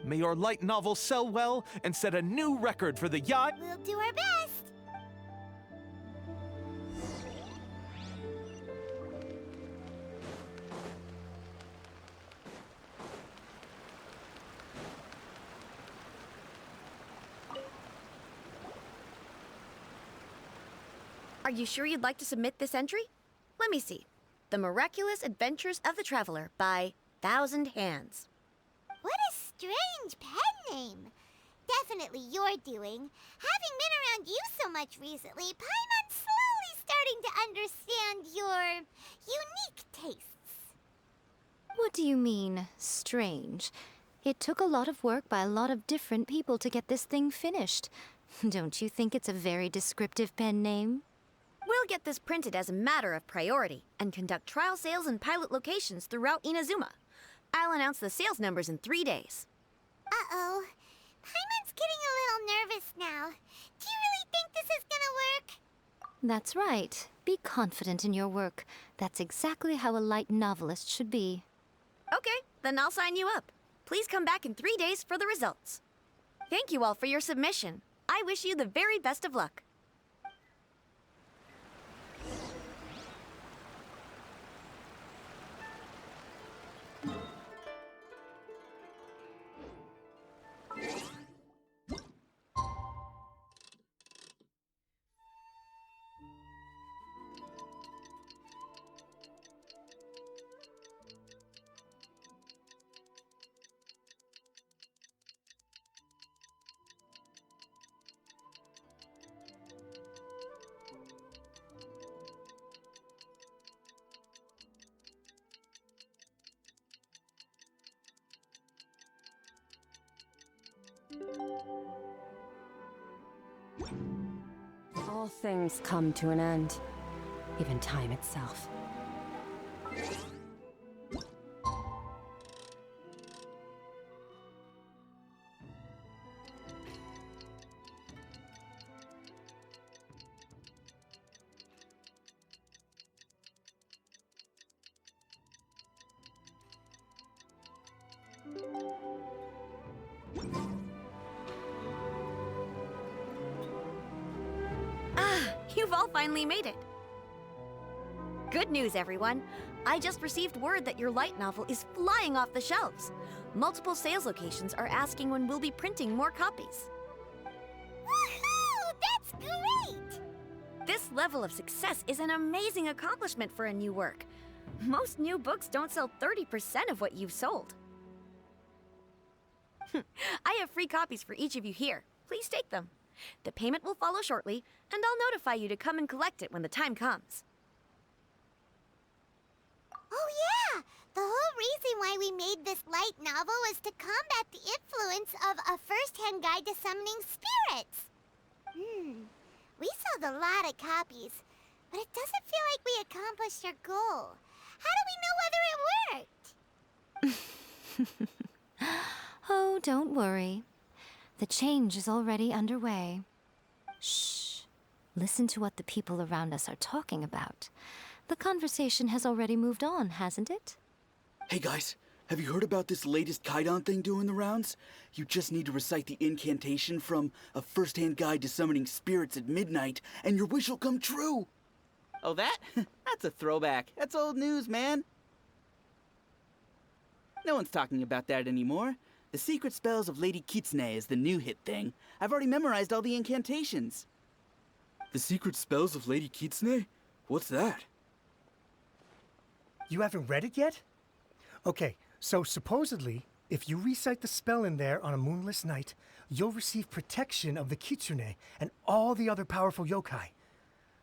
May your light novel sell well and set a new record for the yacht. We'll do our best! Are you sure you'd like to submit this entry? Let me see. The Miraculous Adventures of the Traveler by Thousand Hands. What a strange pen name. Definitely your doing. Having been around you so much recently, Paimon's slowly starting to understand your unique tastes. What do you mean, strange? It took a lot of work by a lot of different people to get this thing finished. Don't you think it's a very descriptive pen name? We'll get this printed as a matter of priority and conduct trial sales in pilot locations throughout Inazuma. I'll announce the sales numbers in 3 days. Uh-oh. Paimon's getting a little nervous now. Do you really think this is gonna work? That's right. Be confident in your work. That's exactly how a light novelist should be. Okay, then I'll sign you up. Please come back in 3 days for the results. Thank you all for your submission. I wish you the very best of luck. All things come to an end, even time itself. You've all finally made it. Good news, everyone. I just received word that your light novel is flying off the shelves. Multiple sales locations are asking when we'll be printing more copies. Woohoo! That's great! This level of success is an amazing accomplishment for a new work. Most new books don't sell 30% of what you've sold. I have free copies for each of you here. Please take them. The payment will follow shortly, and I'll notify you to come and collect it when the time comes. Oh yeah! The whole reason why we made this light novel was to combat the influence of a first-hand guide to summoning spirits. We sold a lot of copies, but it doesn't feel like we accomplished our goal. How do we know whether it worked? Oh, don't worry. The change is already underway. Shh. Listen to what the people around us are talking about. The conversation has already moved on, hasn't it? Hey guys, have you heard about this latest Kaidan thing doing the rounds? You just need to recite the incantation from A First-Hand Guide to Summoning Spirits at midnight, and your wish will come true! Oh, that? That's a throwback. That's old news, man. No one's talking about that anymore. The Secret Spells of Lady Kitsune is the new hit thing. I've already memorized all the incantations. The Secret Spells of Lady Kitsune? What's that? You haven't read it yet? Okay, so supposedly, if you recite the spell in there on a moonless night, you'll receive protection of the Kitsune and all the other powerful yokai.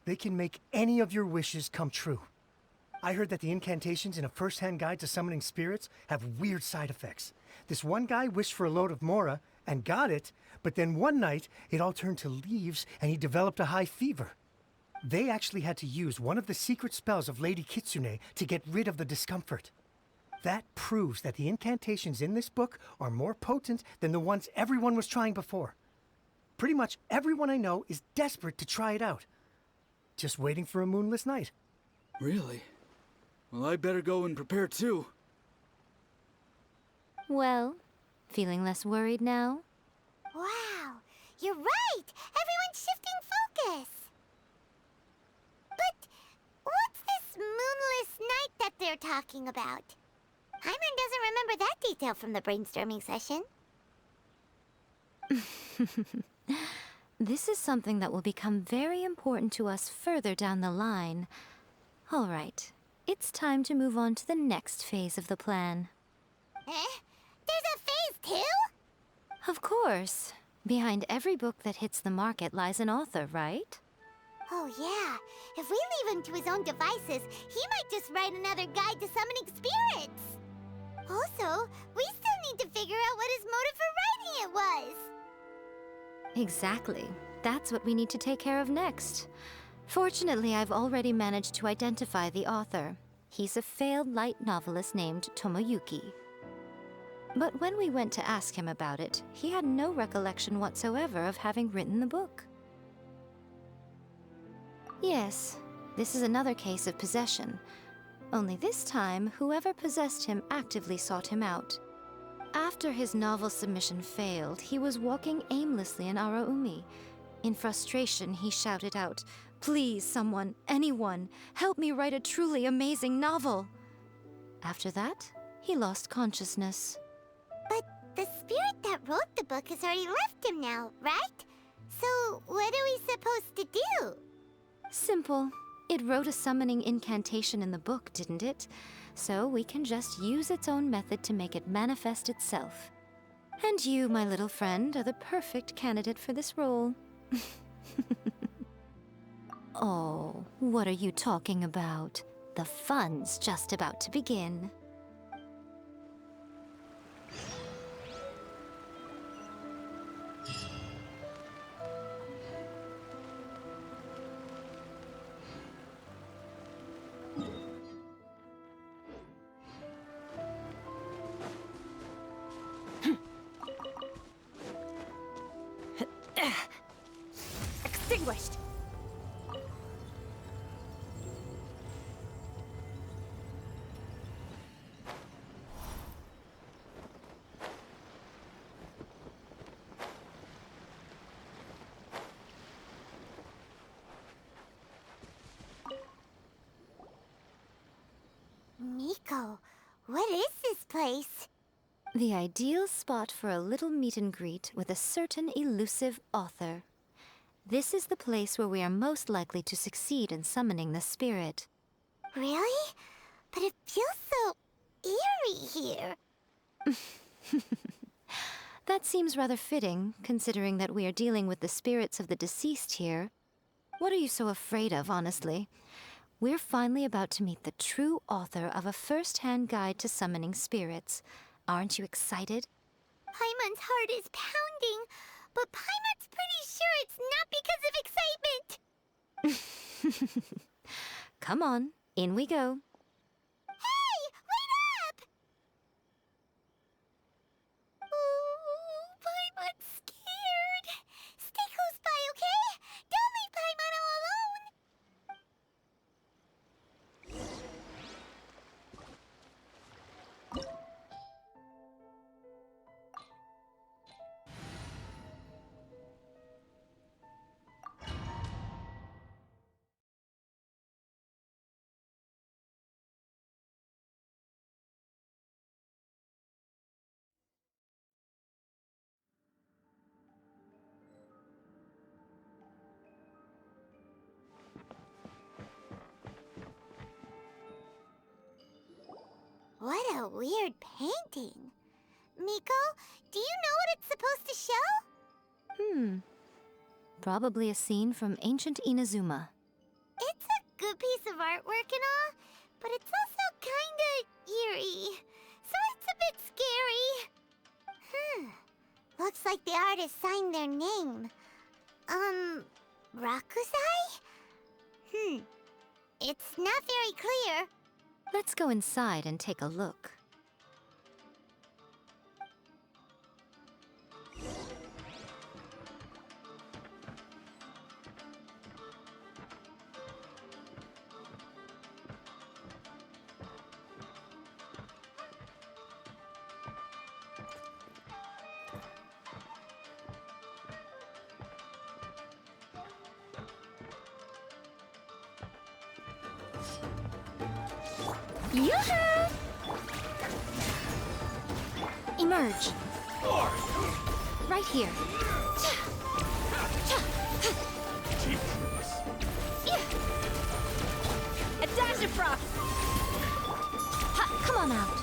They can make any of your wishes come true. I heard that the incantations in A First-Hand Guide to Summoning Spirits have weird side effects. This one guy wished for a load of mora and got it, but then one night it all turned to leaves and he developed a high fever. They actually had to use one of the secret spells of Lady Kitsune to get rid of the discomfort. That proves that the incantations in this book are more potent than the ones everyone was trying before. Pretty much everyone I know is desperate to try it out. Just waiting for a moonless night. Really? Well, I better go and prepare too. Well, feeling less worried now? Wow, you're right! Everyone's shifting focus! But what's this moonless night that they're talking about? Hyman doesn't remember that detail from the brainstorming session. This is something that will become very important to us further down the line. All right, it's time to move on to the next phase of the plan. Eh? There's a phase 2? Of course. Behind every book that hits the market lies an author, right? Oh yeah, if we leave him to his own devices, he might just write another guide to summoning spirits. Also, we still need to figure out what his motive for writing it was. Exactly. That's what we need to take care of next. Fortunately, I've already managed to identify the author. He's a failed light novelist named Tomoyuki. But when we went to ask him about it, he had no recollection whatsoever of having written the book. Yes, this is another case of possession. Only this time, whoever possessed him actively sought him out. After his novel submission failed, he was walking aimlessly in Araumi. In frustration, he shouted out, "Please, someone, anyone, help me write a truly amazing novel!" After that, he lost consciousness. But the spirit that wrote the book has already left him now, right? So what are we supposed to do? Simple. It wrote a summoning incantation in the book, didn't it? So we can just use its own method to make it manifest itself. And you, my little friend, are the perfect candidate for this role. Oh, what are you talking about? The fun's just about to begin. Extinguished! The ideal spot for a little meet and greet with a certain elusive author. This is the place where we are most likely to succeed in summoning the spirit. Really? But it feels so eerie here. That seems rather fitting, considering that we are dealing with the spirits of the deceased here. What are you so afraid of, honestly? We're finally about to meet the true author of a first-hand guide to summoning spirits. Aren't you excited? Paimon's heart is pounding, but Paimon's pretty sure it's not because of excitement. Come on, in we go. Hey, wait up! Ooh, Paimon's scared. Stay close by, okay? Don't leave Paimon all alone. What a weird painting. Miko, do you know what it's supposed to show? Probably a scene from ancient Inazuma. It's a good piece of artwork and all, but it's also kinda eerie. So it's a bit scary. Looks like the artist signed their name. Rakusai? It's not very clear. Let's go inside and take a look. Yoo-hoo! Emerge. Right here. A dash across! Ha, come on out.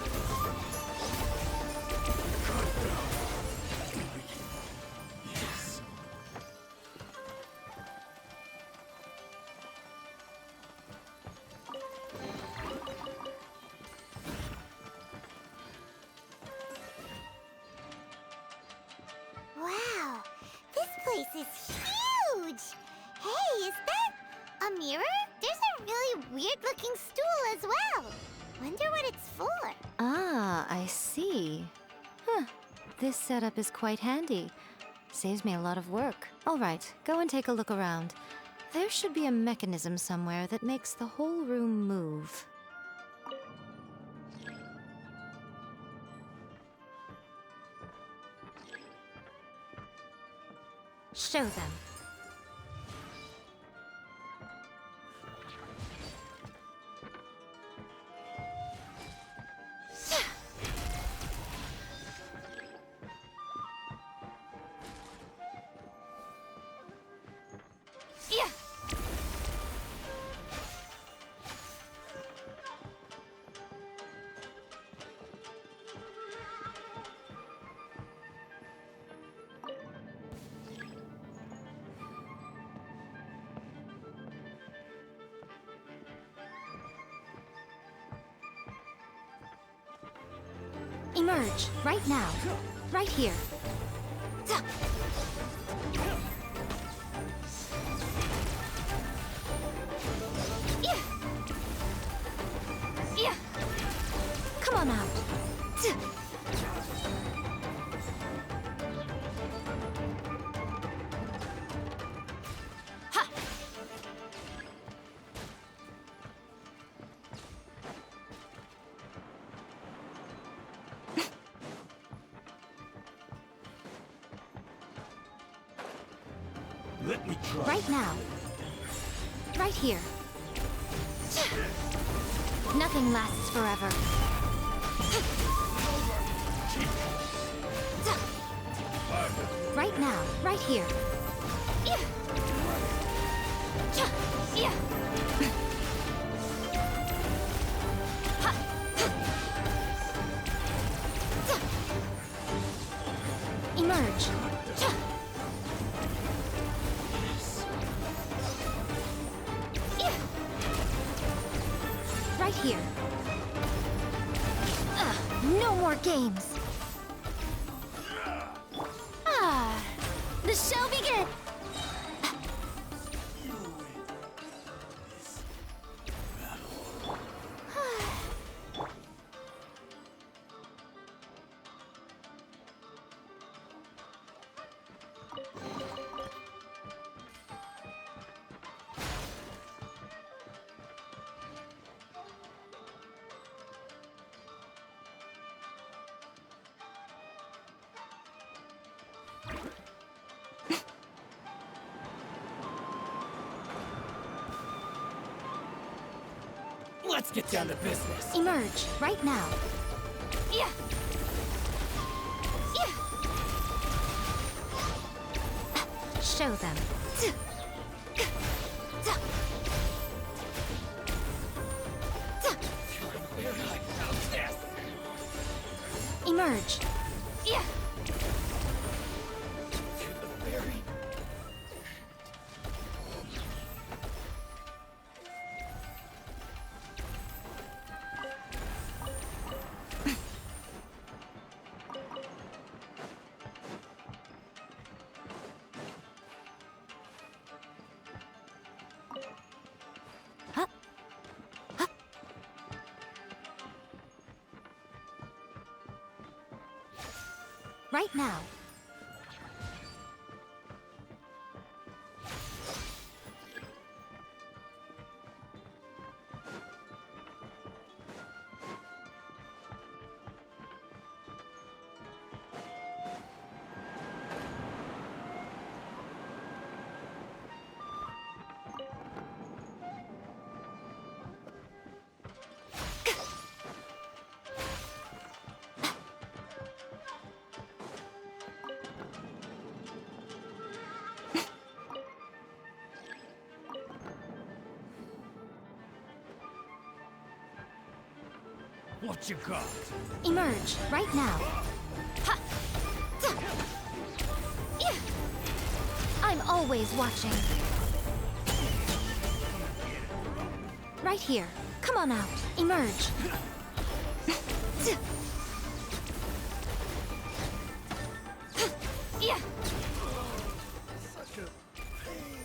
Wow, this place is huge! Hey, is that a mirror? There's a really weird-looking stool as well. Wonder what it's for. Ah, I see. Huh. This setup is quite handy. Saves me a lot of work. All right, go and take a look around. There should be a mechanism somewhere that makes the whole room move. Show them. Emerge, right now. Right here. Come on out. Ha! Let me try. Right now. Right here. Nothing lasts forever. Right now, right here. Yeah. Yeah. Emerge. Right here. No more games. The show begins. Let's get down to business. Emerge right now. Yeah. Yeah. Show them. Emerge. Yeah. Right now. What you got? Emerge right now. I'm always watching. Right here. Come on out. Emerge. Yeah. Such a pain.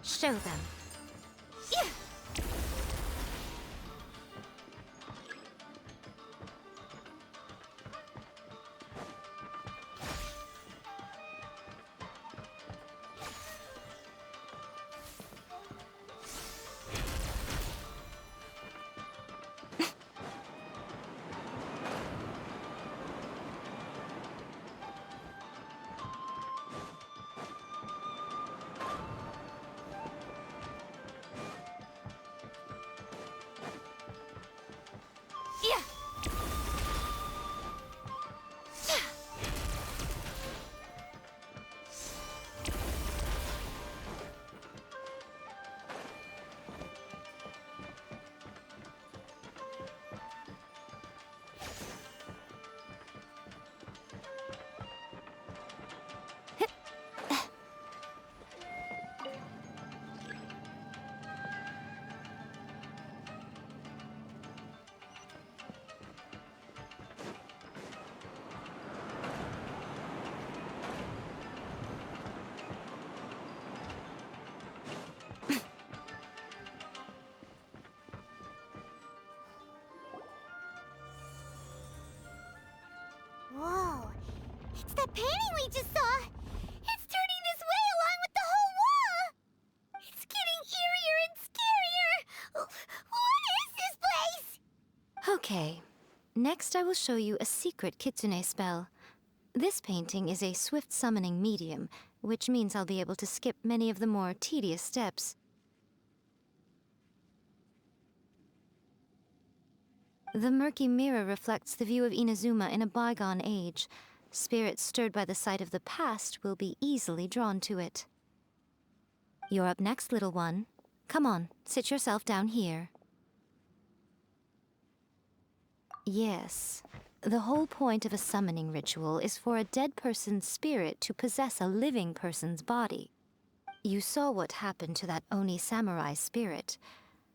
Show them. Yeah. It's that painting we just saw! It's turning this way along with the whole wall! It's getting eerier and scarier! What is this place? Okay. Next, I will show you a secret kitsune spell. This painting is a swift summoning medium, which means I'll be able to skip many of the more tedious steps. The murky mirror reflects the view of Inazuma in a bygone age. Spirits stirred by the sight of the past will be easily drawn to it. You're up next, little one. Come on, sit yourself down here. Yes. The whole point of a summoning ritual is for a dead person's spirit to possess a living person's body. You saw what happened to that Oni samurai spirit.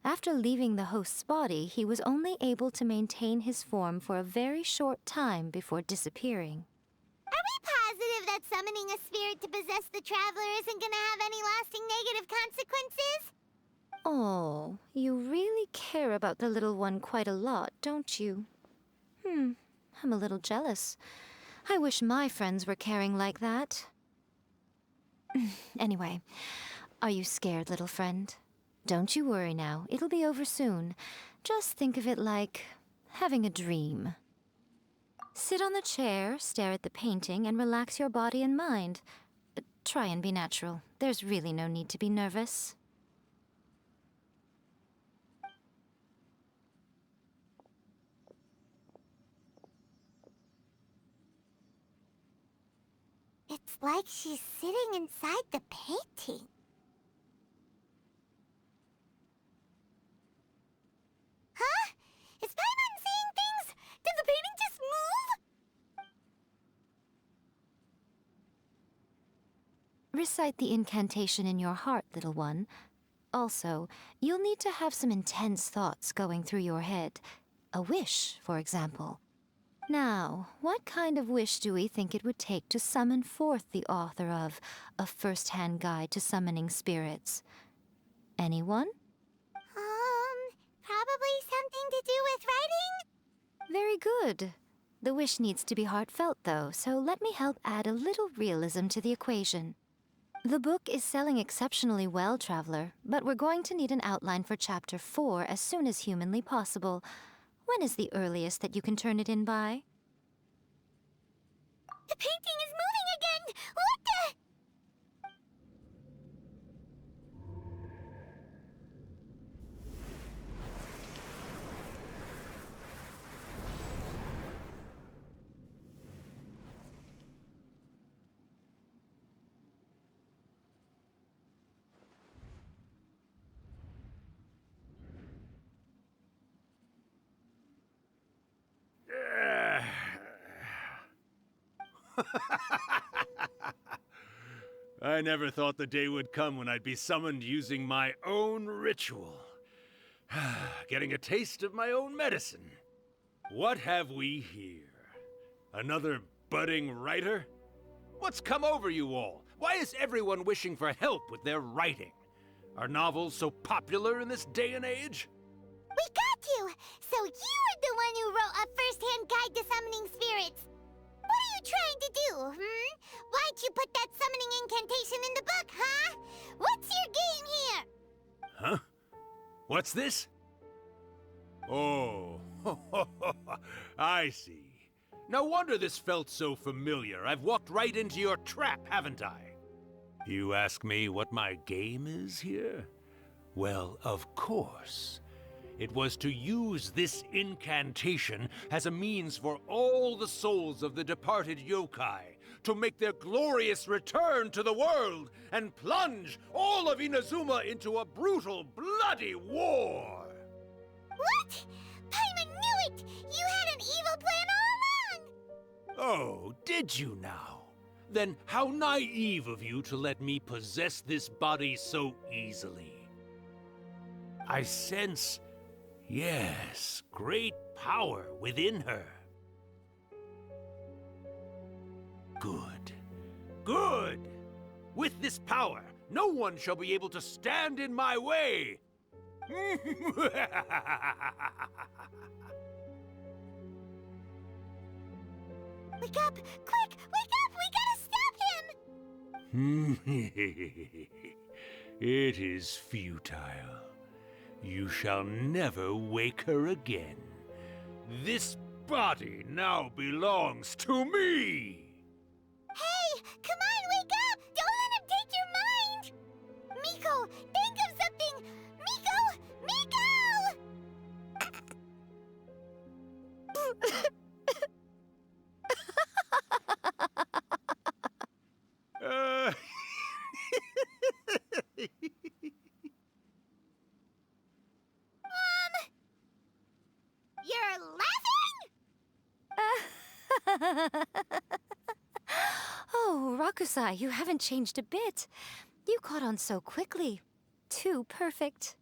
After leaving the host's body, he was only able to maintain his form for a very short time before disappearing. Are we positive that summoning a spirit to possess the traveler isn't gonna have any lasting negative consequences? Oh, you really care about the little one quite a lot, don't you? I'm a little jealous. I wish my friends were caring like that. Anyway, are you scared, little friend? Don't you worry now, it'll be over soon. Just think of it like having a dream. Sit on the chair, stare at the painting, and relax your body and mind. Try and be natural. There's really no need to be nervous. It's like she's sitting inside the painting. Huh? Is Paimon seeing things? Did the painting just move? Recite the incantation in your heart, little one. Also, you'll need to have some intense thoughts going through your head. A wish, for example. Now, what kind of wish do we think it would take to summon forth the author of A First-Hand Guide to Summoning Spirits? Anyone? Probably something to do with writing? Very good. The wish needs to be heartfelt, though, so let me help add a little realism to the equation. The book is selling exceptionally well, Traveler, but we're going to need an outline for Chapter 4 as soon as humanly possible. When is the earliest that you can turn it in by? The painting is moving again! What the? I never thought the day would come when I'd be summoned using my own ritual. Getting a taste of my own medicine. What have we here? Another budding writer? What's come over you all? Why is everyone wishing for help with their writing? Are novels so popular in this day and age? We got you! So you're the one who wrote A First-Hand Guide to Summoning Spirits! What are you trying to do, Why'd you put that summoning incantation in the book, huh? What's your game here? Huh? What's this? Oh, I see. No wonder this felt so familiar. I've walked right into your trap, haven't I? You ask me what my game is here? Well, of course. It was to use this incantation as a means for all the souls of the departed yokai to make their glorious return to the world and plunge all of Inazuma into a brutal, bloody war! What? Paimon knew it! You had an evil plan all along! Oh, did you now? Then how naive of you to let me possess this body so easily. I sense... yes, great power within her. Good. Good! With this power, no one shall be able to stand in my way! Wake up! Quick! Wake It is futile. You shall never wake her again. This body now belongs to me! Hey, come on, wake up! Don't let him take your mind! Miko, think of something! Miko! Uh, You're laughing? Oh, Rakusai, you haven't changed a bit. You caught on so quickly. Too perfect.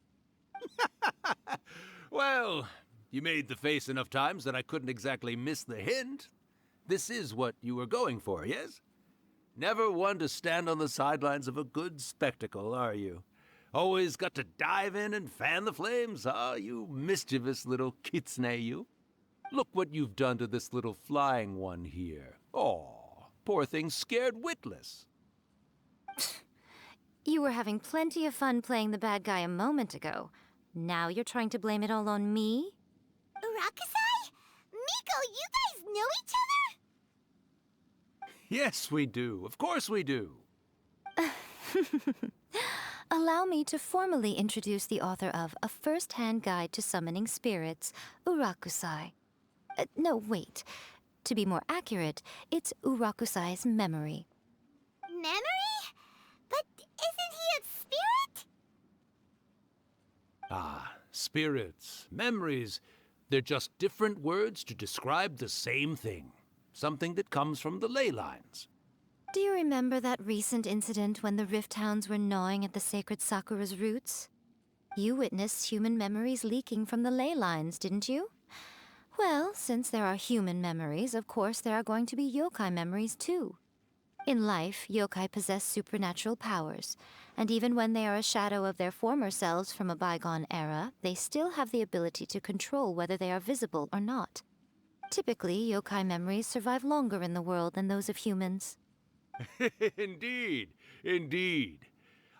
Well, you made the face enough times that I couldn't exactly miss the hint. This is what you were going for, yes? Never one to stand on the sidelines of a good spectacle, are you? Always got to dive in and fan the flames, huh? You mischievous little kitsune, you. Look what you've done to this little flying one here. Aw, poor thing scared witless. You were having plenty of fun playing the bad guy a moment ago. Now you're trying to blame it all on me? Rakusai? Miko, you guys know each other? Yes, we do. Of course we do. Allow me to formally introduce the author of A First-Hand Guide to Summoning Spirits, Urakusai. No, wait. To be more accurate, it's Urakusai's memory. Memory? But isn't he a spirit? Ah, spirits, memories. They're just different words to describe the same thing. Something that comes from the ley lines. Do you remember that recent incident when the Rift Hounds were gnawing at the sacred Sakura's roots? You witnessed human memories leaking from the ley lines, didn't you? Well, since there are human memories, of course there are going to be yokai memories too. In life, yokai possess supernatural powers, and even when they are a shadow of their former selves from a bygone era, they still have the ability to control whether they are visible or not. Typically, yokai memories survive longer in the world than those of humans. Indeed, indeed.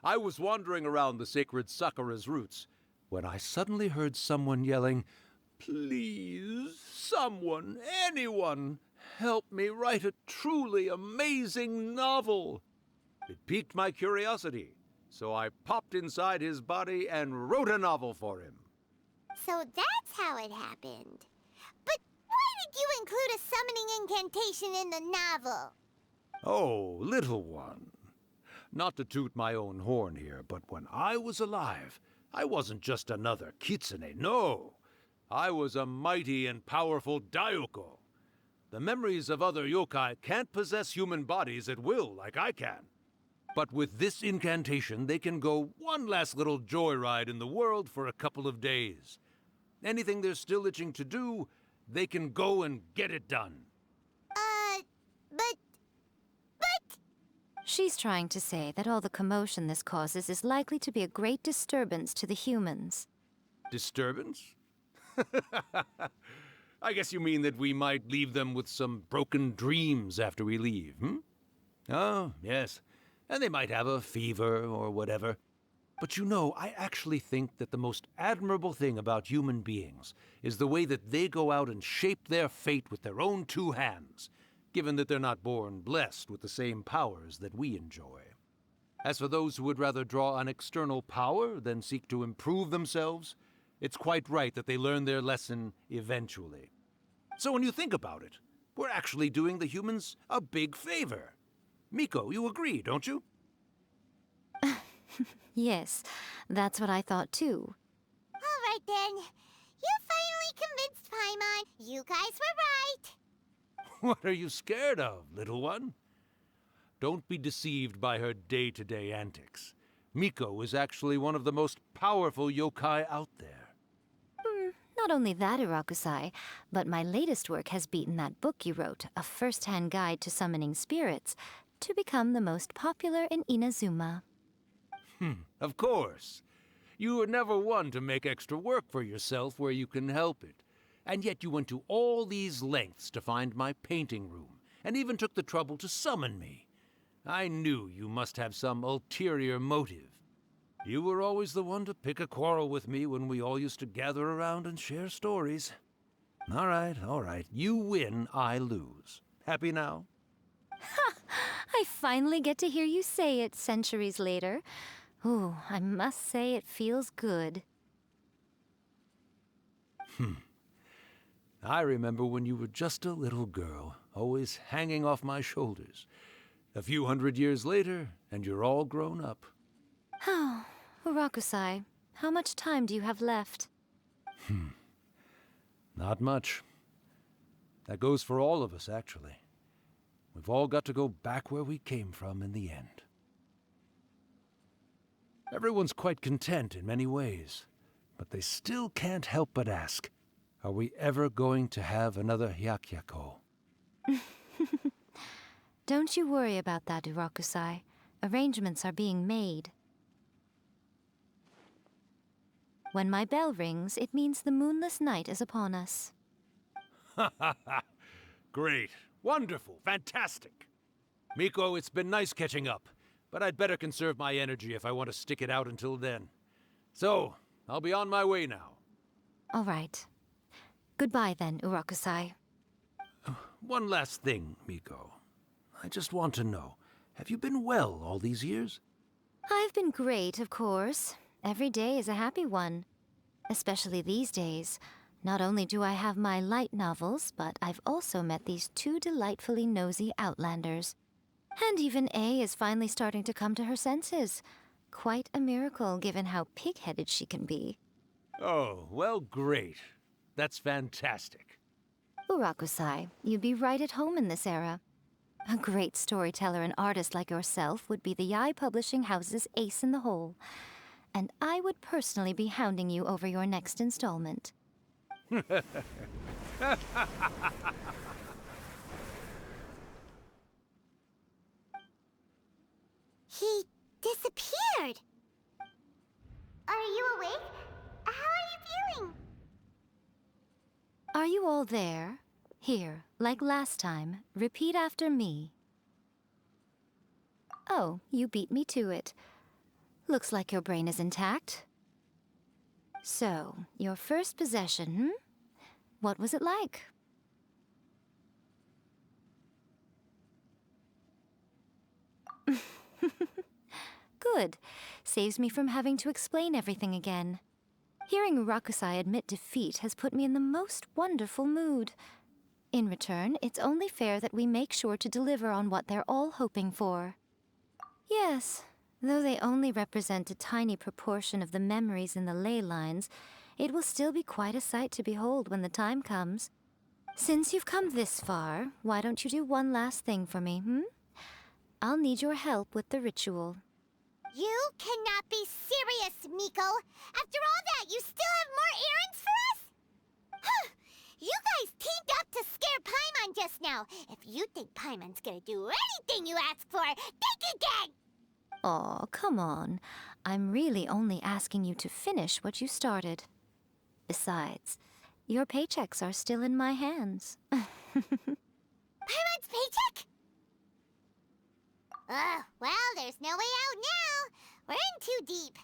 I was wandering around the sacred Sakura's roots when I suddenly heard someone yelling, "Please, someone, anyone, help me write a truly amazing novel." It piqued my curiosity, so I popped inside his body and wrote a novel for him. So that's how it happened. But why did you include a summoning incantation in the novel? Oh, little one. Not to toot my own horn here, but when I was alive, I wasn't just another kitsune, no. I was a mighty and powerful Daiyoko. The memories of other yokai can't possess human bodies at will like I can. But with this incantation, they can go one last little joyride in the world for a couple of days. Anything they're still itching to do, they can go and get it done. But... She's trying to say that all the commotion this causes is likely to be a great disturbance to the humans. Disturbance? I guess you mean that we might leave them with some broken dreams after we leave, hmm? Oh, yes. And they might have a fever or whatever. But you know, I actually think that the most admirable thing about human beings is the way that they go out and shape their fate with their own two hands, given that they're not born blessed with the same powers that we enjoy. As for those who would rather draw on external power than seek to improve themselves, it's quite right that they learn their lesson eventually. So when you think about it, we're actually doing the humans a big favor. Miko, you agree, don't you? Yes, that's what I thought too. All right then. You finally convinced Paimon. You guys were right. What are you scared of, little one? Don't be deceived by her day-to-day antics. Miko is actually one of the most powerful yokai out there. Not only that, Urakusai, but my latest work has beaten that book you wrote, A First-Hand Guide to Summoning Spirits, to become the most popular in Inazuma. Of course. You were never one to make extra work for yourself where you can help it. And yet you went to all these lengths to find my painting room, and even took the trouble to summon me. I knew you must have some ulterior motive. You were always the one to pick a quarrel with me when we all used to gather around and share stories. All right. You win, I lose. Happy now? Ha! I finally get to hear you say it centuries later. Ooh, I must say it feels good. I remember when you were just a little girl, always hanging off my shoulders. A few hundred years later, and you're all grown up. Oh, Urakusai, how much time do you have left? Not much. That goes for all of us, actually. We've all got to go back where we came from in the end. Everyone's quite content in many ways, but they still can't help but ask, are we ever going to have another Hyakyako? Don't you worry about that, Urakusai. Arrangements are being made. When my bell rings, it means the moonless night is upon us. Great. Wonderful. Fantastic. Miko, it's been nice catching up, but I'd better conserve my energy if I want to stick it out until then. So, I'll be on my way now. All right. Goodbye then, Urakusai. One last thing, Miko. I just want to know, have you been well all these years? I've been great, of course. Every day is a happy one. Especially these days. Not only do I have my light novels, but I've also met these two delightfully nosy outlanders. And even A is finally starting to come to her senses. Quite a miracle, given how pig-headed she can be. Oh, well, great. That's fantastic. Urakusai, you'd be right at home in this era. A great storyteller and artist like yourself would be the Yae Publishing House's ace in the hole. And I would personally be hounding you over your next installment. He disappeared. Are you awake? How are you feeling? Are you all there? Here, like last time, repeat after me. Oh, you beat me to it. Looks like your brain is intact. So, your first possession, What was it like? Good. Saves me from having to explain everything again. Hearing Urakusai admit defeat has put me in the most wonderful mood. In return, it's only fair that we make sure to deliver on what they're all hoping for. Yes, though they only represent a tiny proportion of the memories in the ley lines, it will still be quite a sight to behold when the time comes. Since you've come this far, why don't you do one last thing for me, I'll need your help with the ritual. You cannot be serious, Miko! After all that, you still have more errands for us? Huh! You guys teamed up to scare Paimon just now. If you think Paimon's gonna do anything you ask for, think again! Aw, come on. I'm really only asking you to finish what you started. Besides, your paychecks are still in my hands. Paimon's paycheck? Well, there's no way out now. We're in too deep.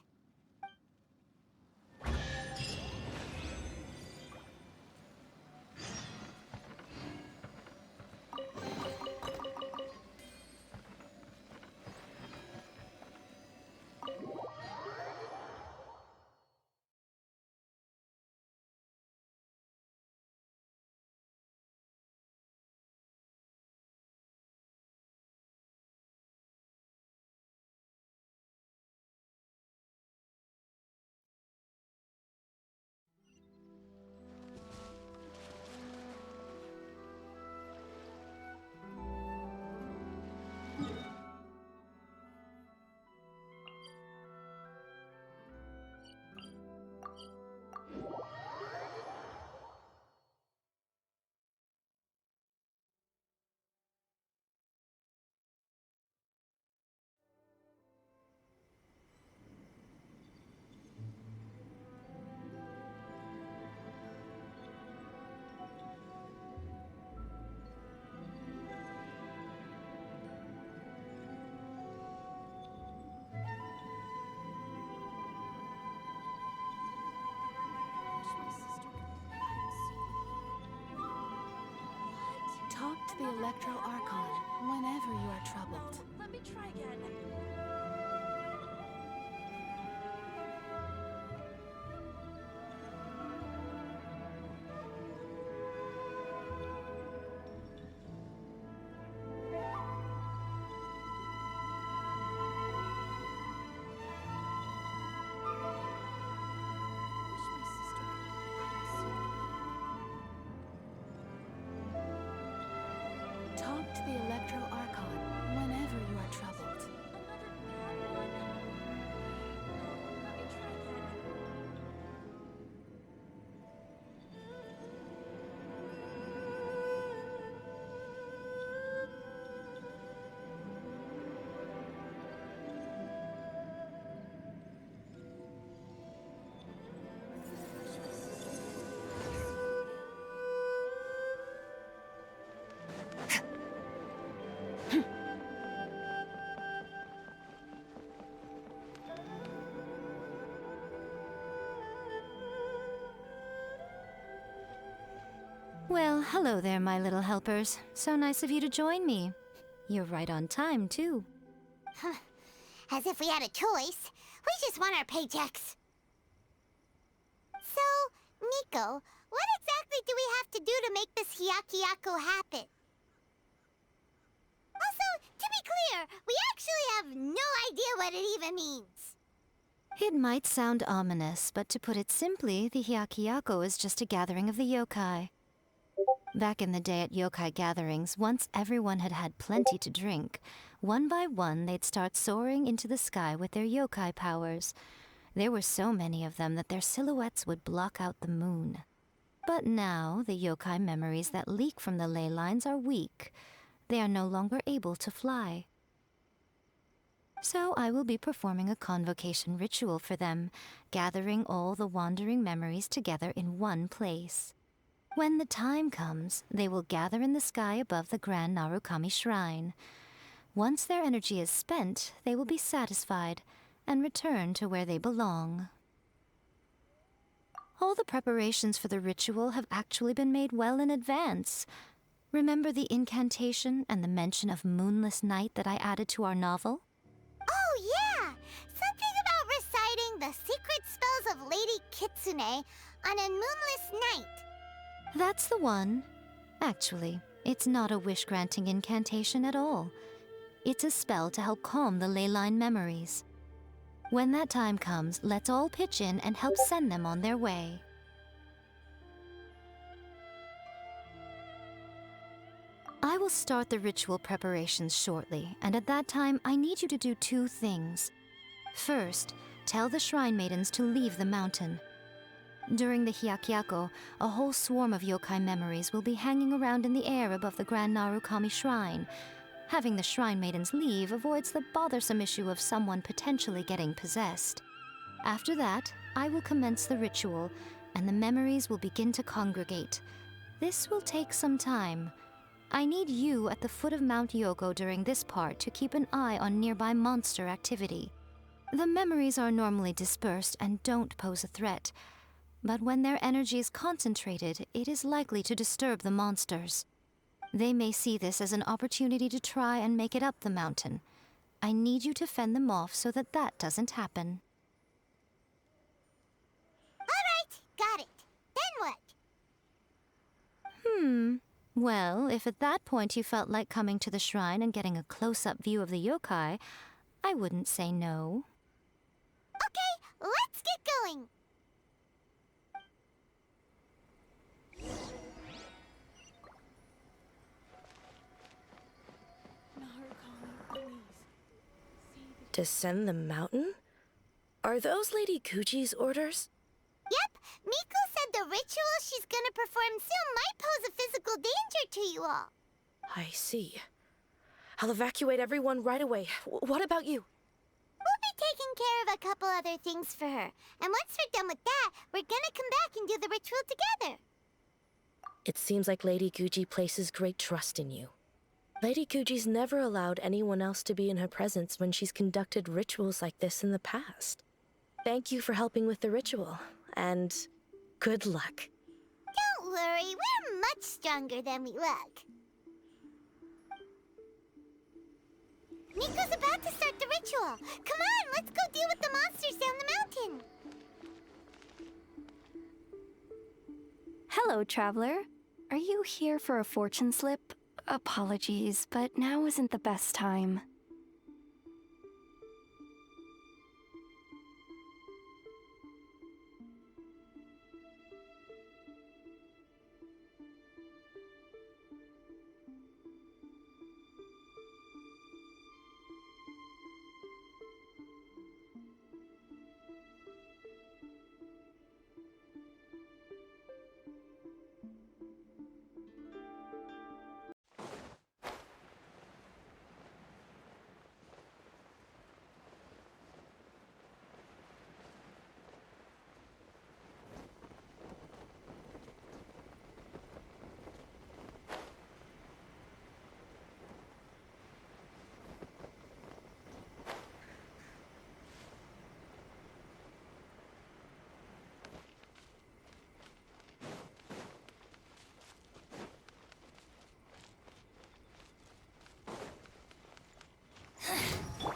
the Electro Archon whenever you are troubled. Let me try again. Talk to the Electro Archon whenever you are troubled. Well, hello there, my little helpers. So nice of you to join me. You're right on time, too. As if we had a choice. We just want our paychecks. So, Miko, what exactly do we have to do to make this Hyakyako happen? Also, to be clear, we actually have no idea what it even means. It might sound ominous, but to put it simply, the Hyakyako is just a gathering of the yokai. Back in the day at yokai gatherings, once everyone had had plenty to drink, one by one they'd start soaring into the sky with their yokai powers. There were so many of them that their silhouettes would block out the moon. But now, the yokai memories that leak from the ley lines are weak. They are no longer able to fly. So I will be performing a convocation ritual for them, gathering all the wandering memories together in one place. When the time comes, they will gather in the sky above the Grand Narukami Shrine. Once their energy is spent, they will be satisfied and return to where they belong. All the preparations for the ritual have actually been made well in advance. Remember the incantation and the mention of moonless night that I added to our novel? Oh, yeah! Something about reciting the secret spells of Lady Kitsune on a moonless night. That's the one. Actually, it's not a wish-granting incantation at all. It's a spell to help calm the ley line memories. When that time comes, let's all pitch in and help send them on their way. I will start the ritual preparations shortly, and at that time, I need you to do two things. First, tell the Shrine Maidens to leave the mountain. During the Hyakyako, a whole swarm of yokai memories will be hanging around in the air above the Grand Narukami Shrine. Having the Shrine Maidens leave avoids the bothersome issue of someone potentially getting possessed. After that, I will commence the ritual, and the memories will begin to congregate. This will take some time. I need you at the foot of Mount Yogo during this part to keep an eye on nearby monster activity. The memories are normally dispersed and don't pose a threat, but when their energy is concentrated, it is likely to disturb the monsters. They may see this as an opportunity to try and make it up the mountain. I need you to fend them off so that that doesn't happen. All right, got it. Then what? Well, if at that point you felt like coming to the shrine and getting a close-up view of the yokai, I wouldn't say no. Okay, let's get going. Descend the mountain? Are those Lady Guji's orders? Yep, Miko said the ritual she's gonna perform soon might pose a physical danger to you all. I see. I'll evacuate everyone right away. What about you? We'll be taking care of a couple other things for her. And once we're done with that, we're gonna come back and do the ritual together. It seems like Lady Guji places great trust in you. Lady Guji's never allowed anyone else to be in her presence when she's conducted rituals like this in the past. Thank you for helping with the ritual, and good luck. Don't worry, we're much stronger than we look. Miko's about to start the ritual. Come on, let's go deal with the monsters down the mountain. Hello, traveler. Are you here for a fortune slip? Apologies, but now isn't the best time.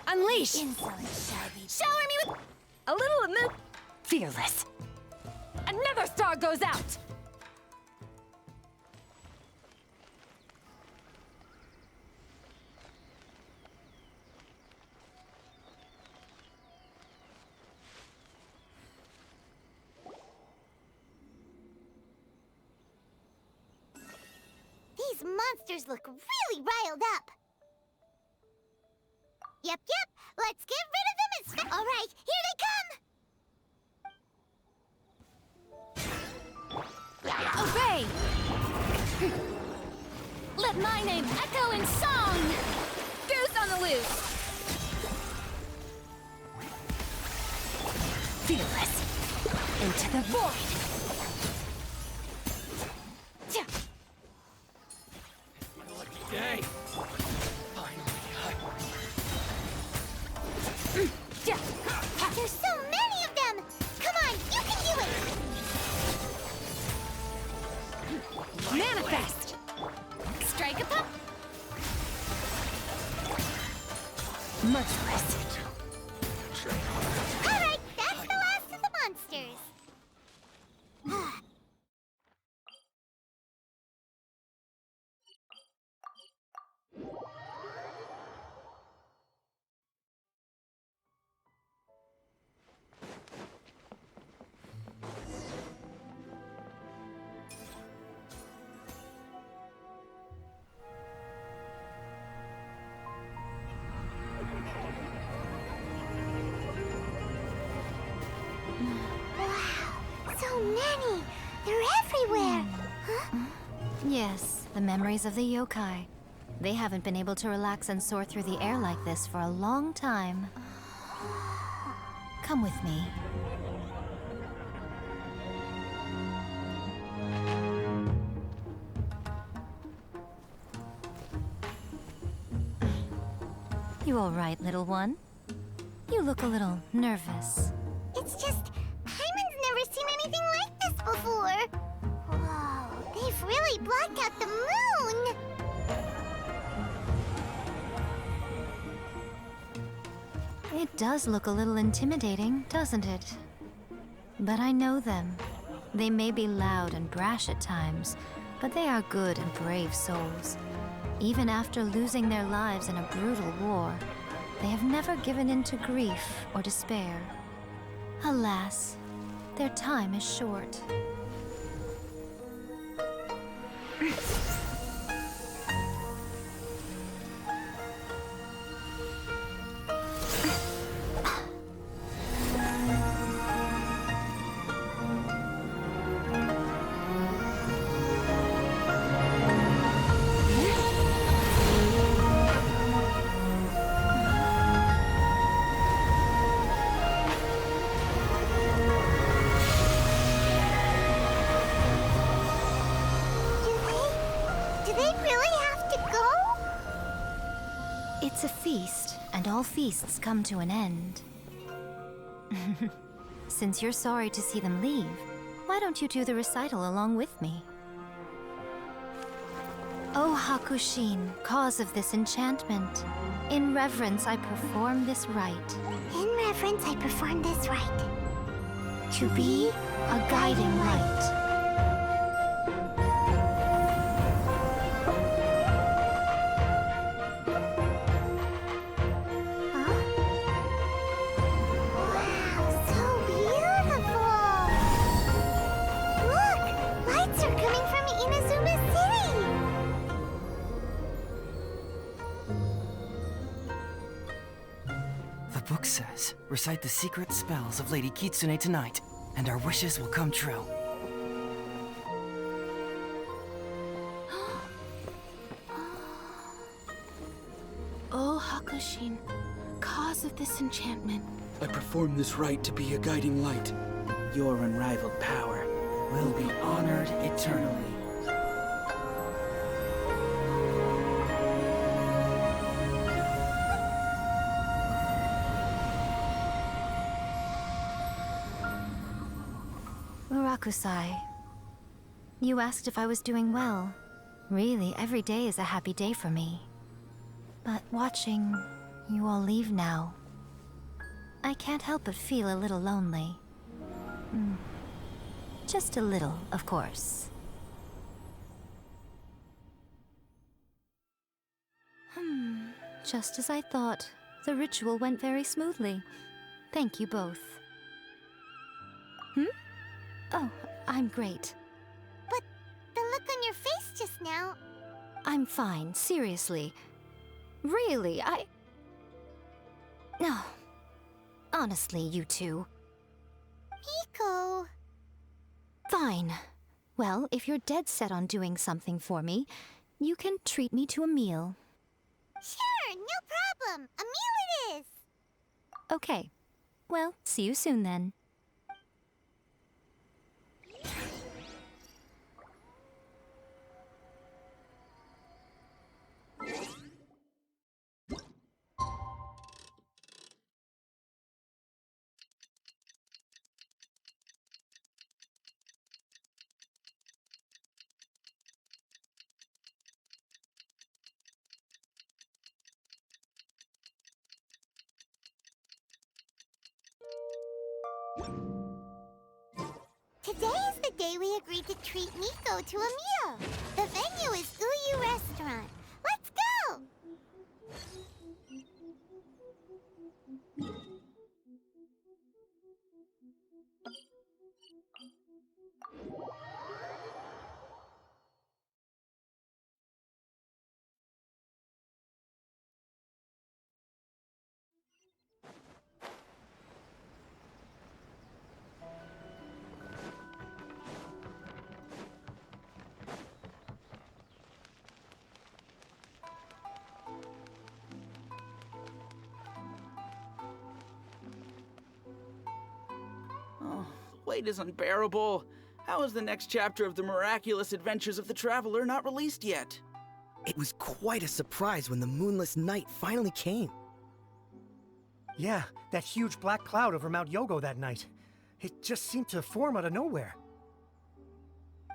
Unleash! Shower me with a little of milk. Fearless. Another star goes out! These monsters look really riled up. Yep. Let's get rid of them as fast. All right, here they come. Obey! Let my name echo in song! Goose on the loose! Fearless! Into the void! Day. There's so many of them! Come on, you can do it! Manifest! Strike a pop! Merciless. Alright, that's the last of the monsters. So many! They're everywhere! Huh? Yes, the memories of the yokai. They haven't been able to relax and soar through the air like this for a long time. Come with me. You all right, little one? You look a little nervous. It's just, Hyman's never seen anything like this before. Whoa, they've really blacked out the moon! It does look a little intimidating, doesn't it? But I know them. They may be loud and brash at times, but they are good and brave souls. Even after losing their lives in a brutal war, they have never given in to grief or despair. Alas, their time is short. Do they really have to go? It's a feast, and all feasts come to an end. Since you're sorry to see them leave, why don't you do the recital along with me? O Hakushin, cause of this enchantment, in reverence I perform this rite. In reverence, I perform this rite. To be a guiding light. Wow, so beautiful! Look! Lights are coming from Inazuma City! The book says, recite the secret spells of Lady Kitsune tonight, and our wishes will come true. O Hakushin, cause of this enchantment. I perform this rite to be a guiding light. Your unrivaled power will be honored eternally. Murakusai, you asked if I was doing well. Really, every day is a happy day for me. But watching you all leave now, I can't help but feel a little lonely. Just a little, of course. Just as I thought. The ritual went very smoothly. Thank you both. Oh, I'm great. But the look on your face just now... I'm fine, seriously. Really, No. Honestly, you two. Miko... Fine. Well, if you're dead set on doing something for me, you can treat me to a meal. Sure, no problem. A meal it is. Okay. Well, see you soon then. Today is the day we agreed to treat Miko to a meal. The venue is Uyu Restaurant. Let's go! Wait is unbearable. How is the next chapter of the miraculous adventures of the Traveler not released yet? It was quite a surprise when the moonless night finally came. Yeah, that huge black cloud over Mount Yogo that night. It just seemed to form out of nowhere.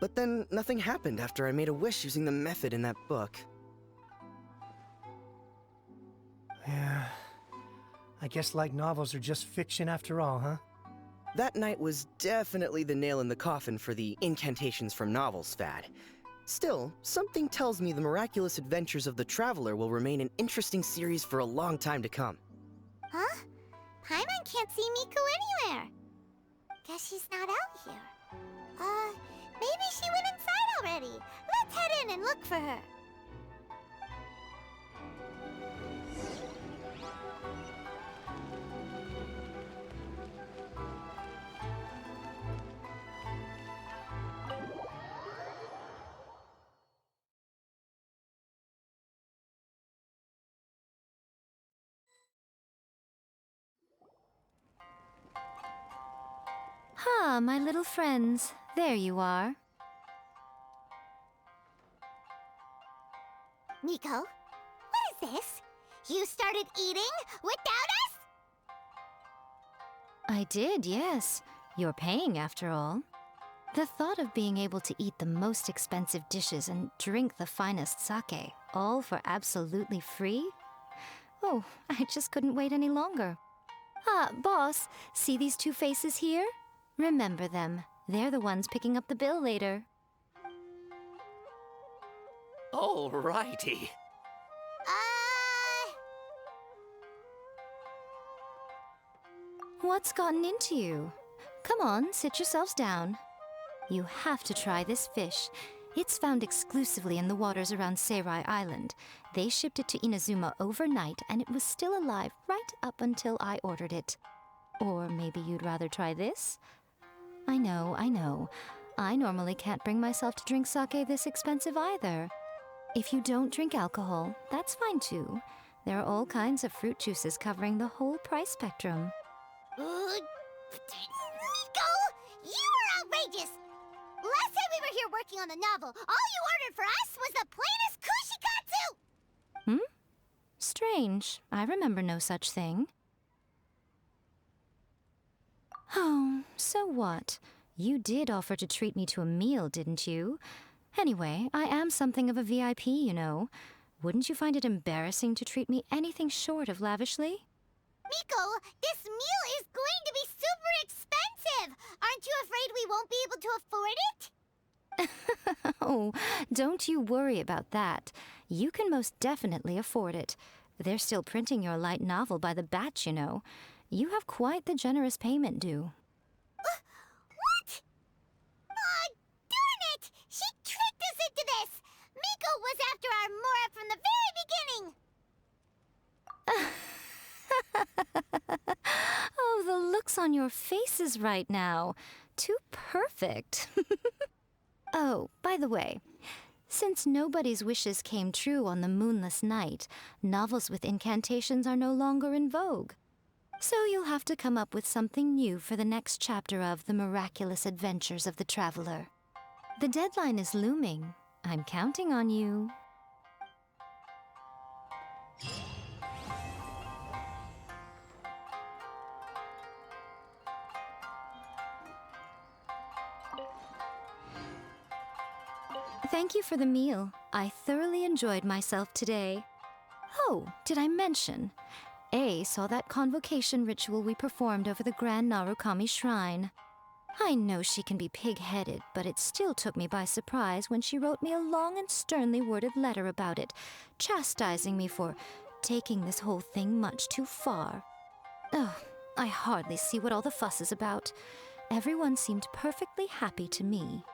But then nothing happened after I made a wish using the method in that book. Yeah. I guess light novels are just fiction after all, huh? That night was definitely the nail in the coffin for the incantations from novels fad. Still, something tells me the miraculous adventures of the Traveler will remain an interesting series for a long time to come. Huh? Paimon can't see Miko anywhere. Guess she's not out here. Maybe she went inside already. Let's head in and look for her. Ah, my little friends. There you are. Miko, what is this? You started eating without us? I did, yes. You're paying after all. The thought of being able to eat the most expensive dishes and drink the finest sake, all for absolutely free? Oh, I just couldn't wait any longer. Ah, boss, see these two faces here? Remember them. They're the ones picking up the bill later. Alrighty. What's gotten into you? Come on, sit yourselves down. You have to try this fish. It's found exclusively in the waters around Seirai Island. They shipped it to Inazuma overnight, and it was still alive right up until I ordered it. Or maybe you'd rather try this? I know. I normally can't bring myself to drink sake this expensive either. If you don't drink alcohol, that's fine too. There are all kinds of fruit juices covering the whole price spectrum. Miko! You are outrageous! Last time we were here working on the novel, all you ordered for us was the plainest kushikatsu! Strange. I remember no such thing. Oh, so what? You did offer to treat me to a meal, didn't you? Anyway, I am something of a VIP, you know. Wouldn't you find it embarrassing to treat me anything short of lavishly? Miko, this meal is going to be super expensive! Aren't you afraid we won't be able to afford it? Oh, don't you worry about that. You can most definitely afford it. They're still printing your light novel by the batch, you know. You have quite the generous payment due. What? Aw, darn it! She tricked us into this! Miko was after our Mora from the very beginning! Oh, the looks on your faces right now. Too perfect. Oh, by the way, since nobody's wishes came true on the moonless night, novels with incantations are no longer in vogue. So you'll have to come up with something new for the next chapter of The Miraculous Adventures of the Traveler. The deadline is looming. I'm counting on you. Thank you for the meal. I thoroughly enjoyed myself today. Oh, did I mention? A saw that convocation ritual we performed over the Grand Narukami Shrine. I know she can be pig-headed, but it still took me by surprise when she wrote me a long and sternly worded letter about it, chastising me for taking this whole thing much too far. Oh, I hardly see what all the fuss is about. Everyone seemed perfectly happy to me.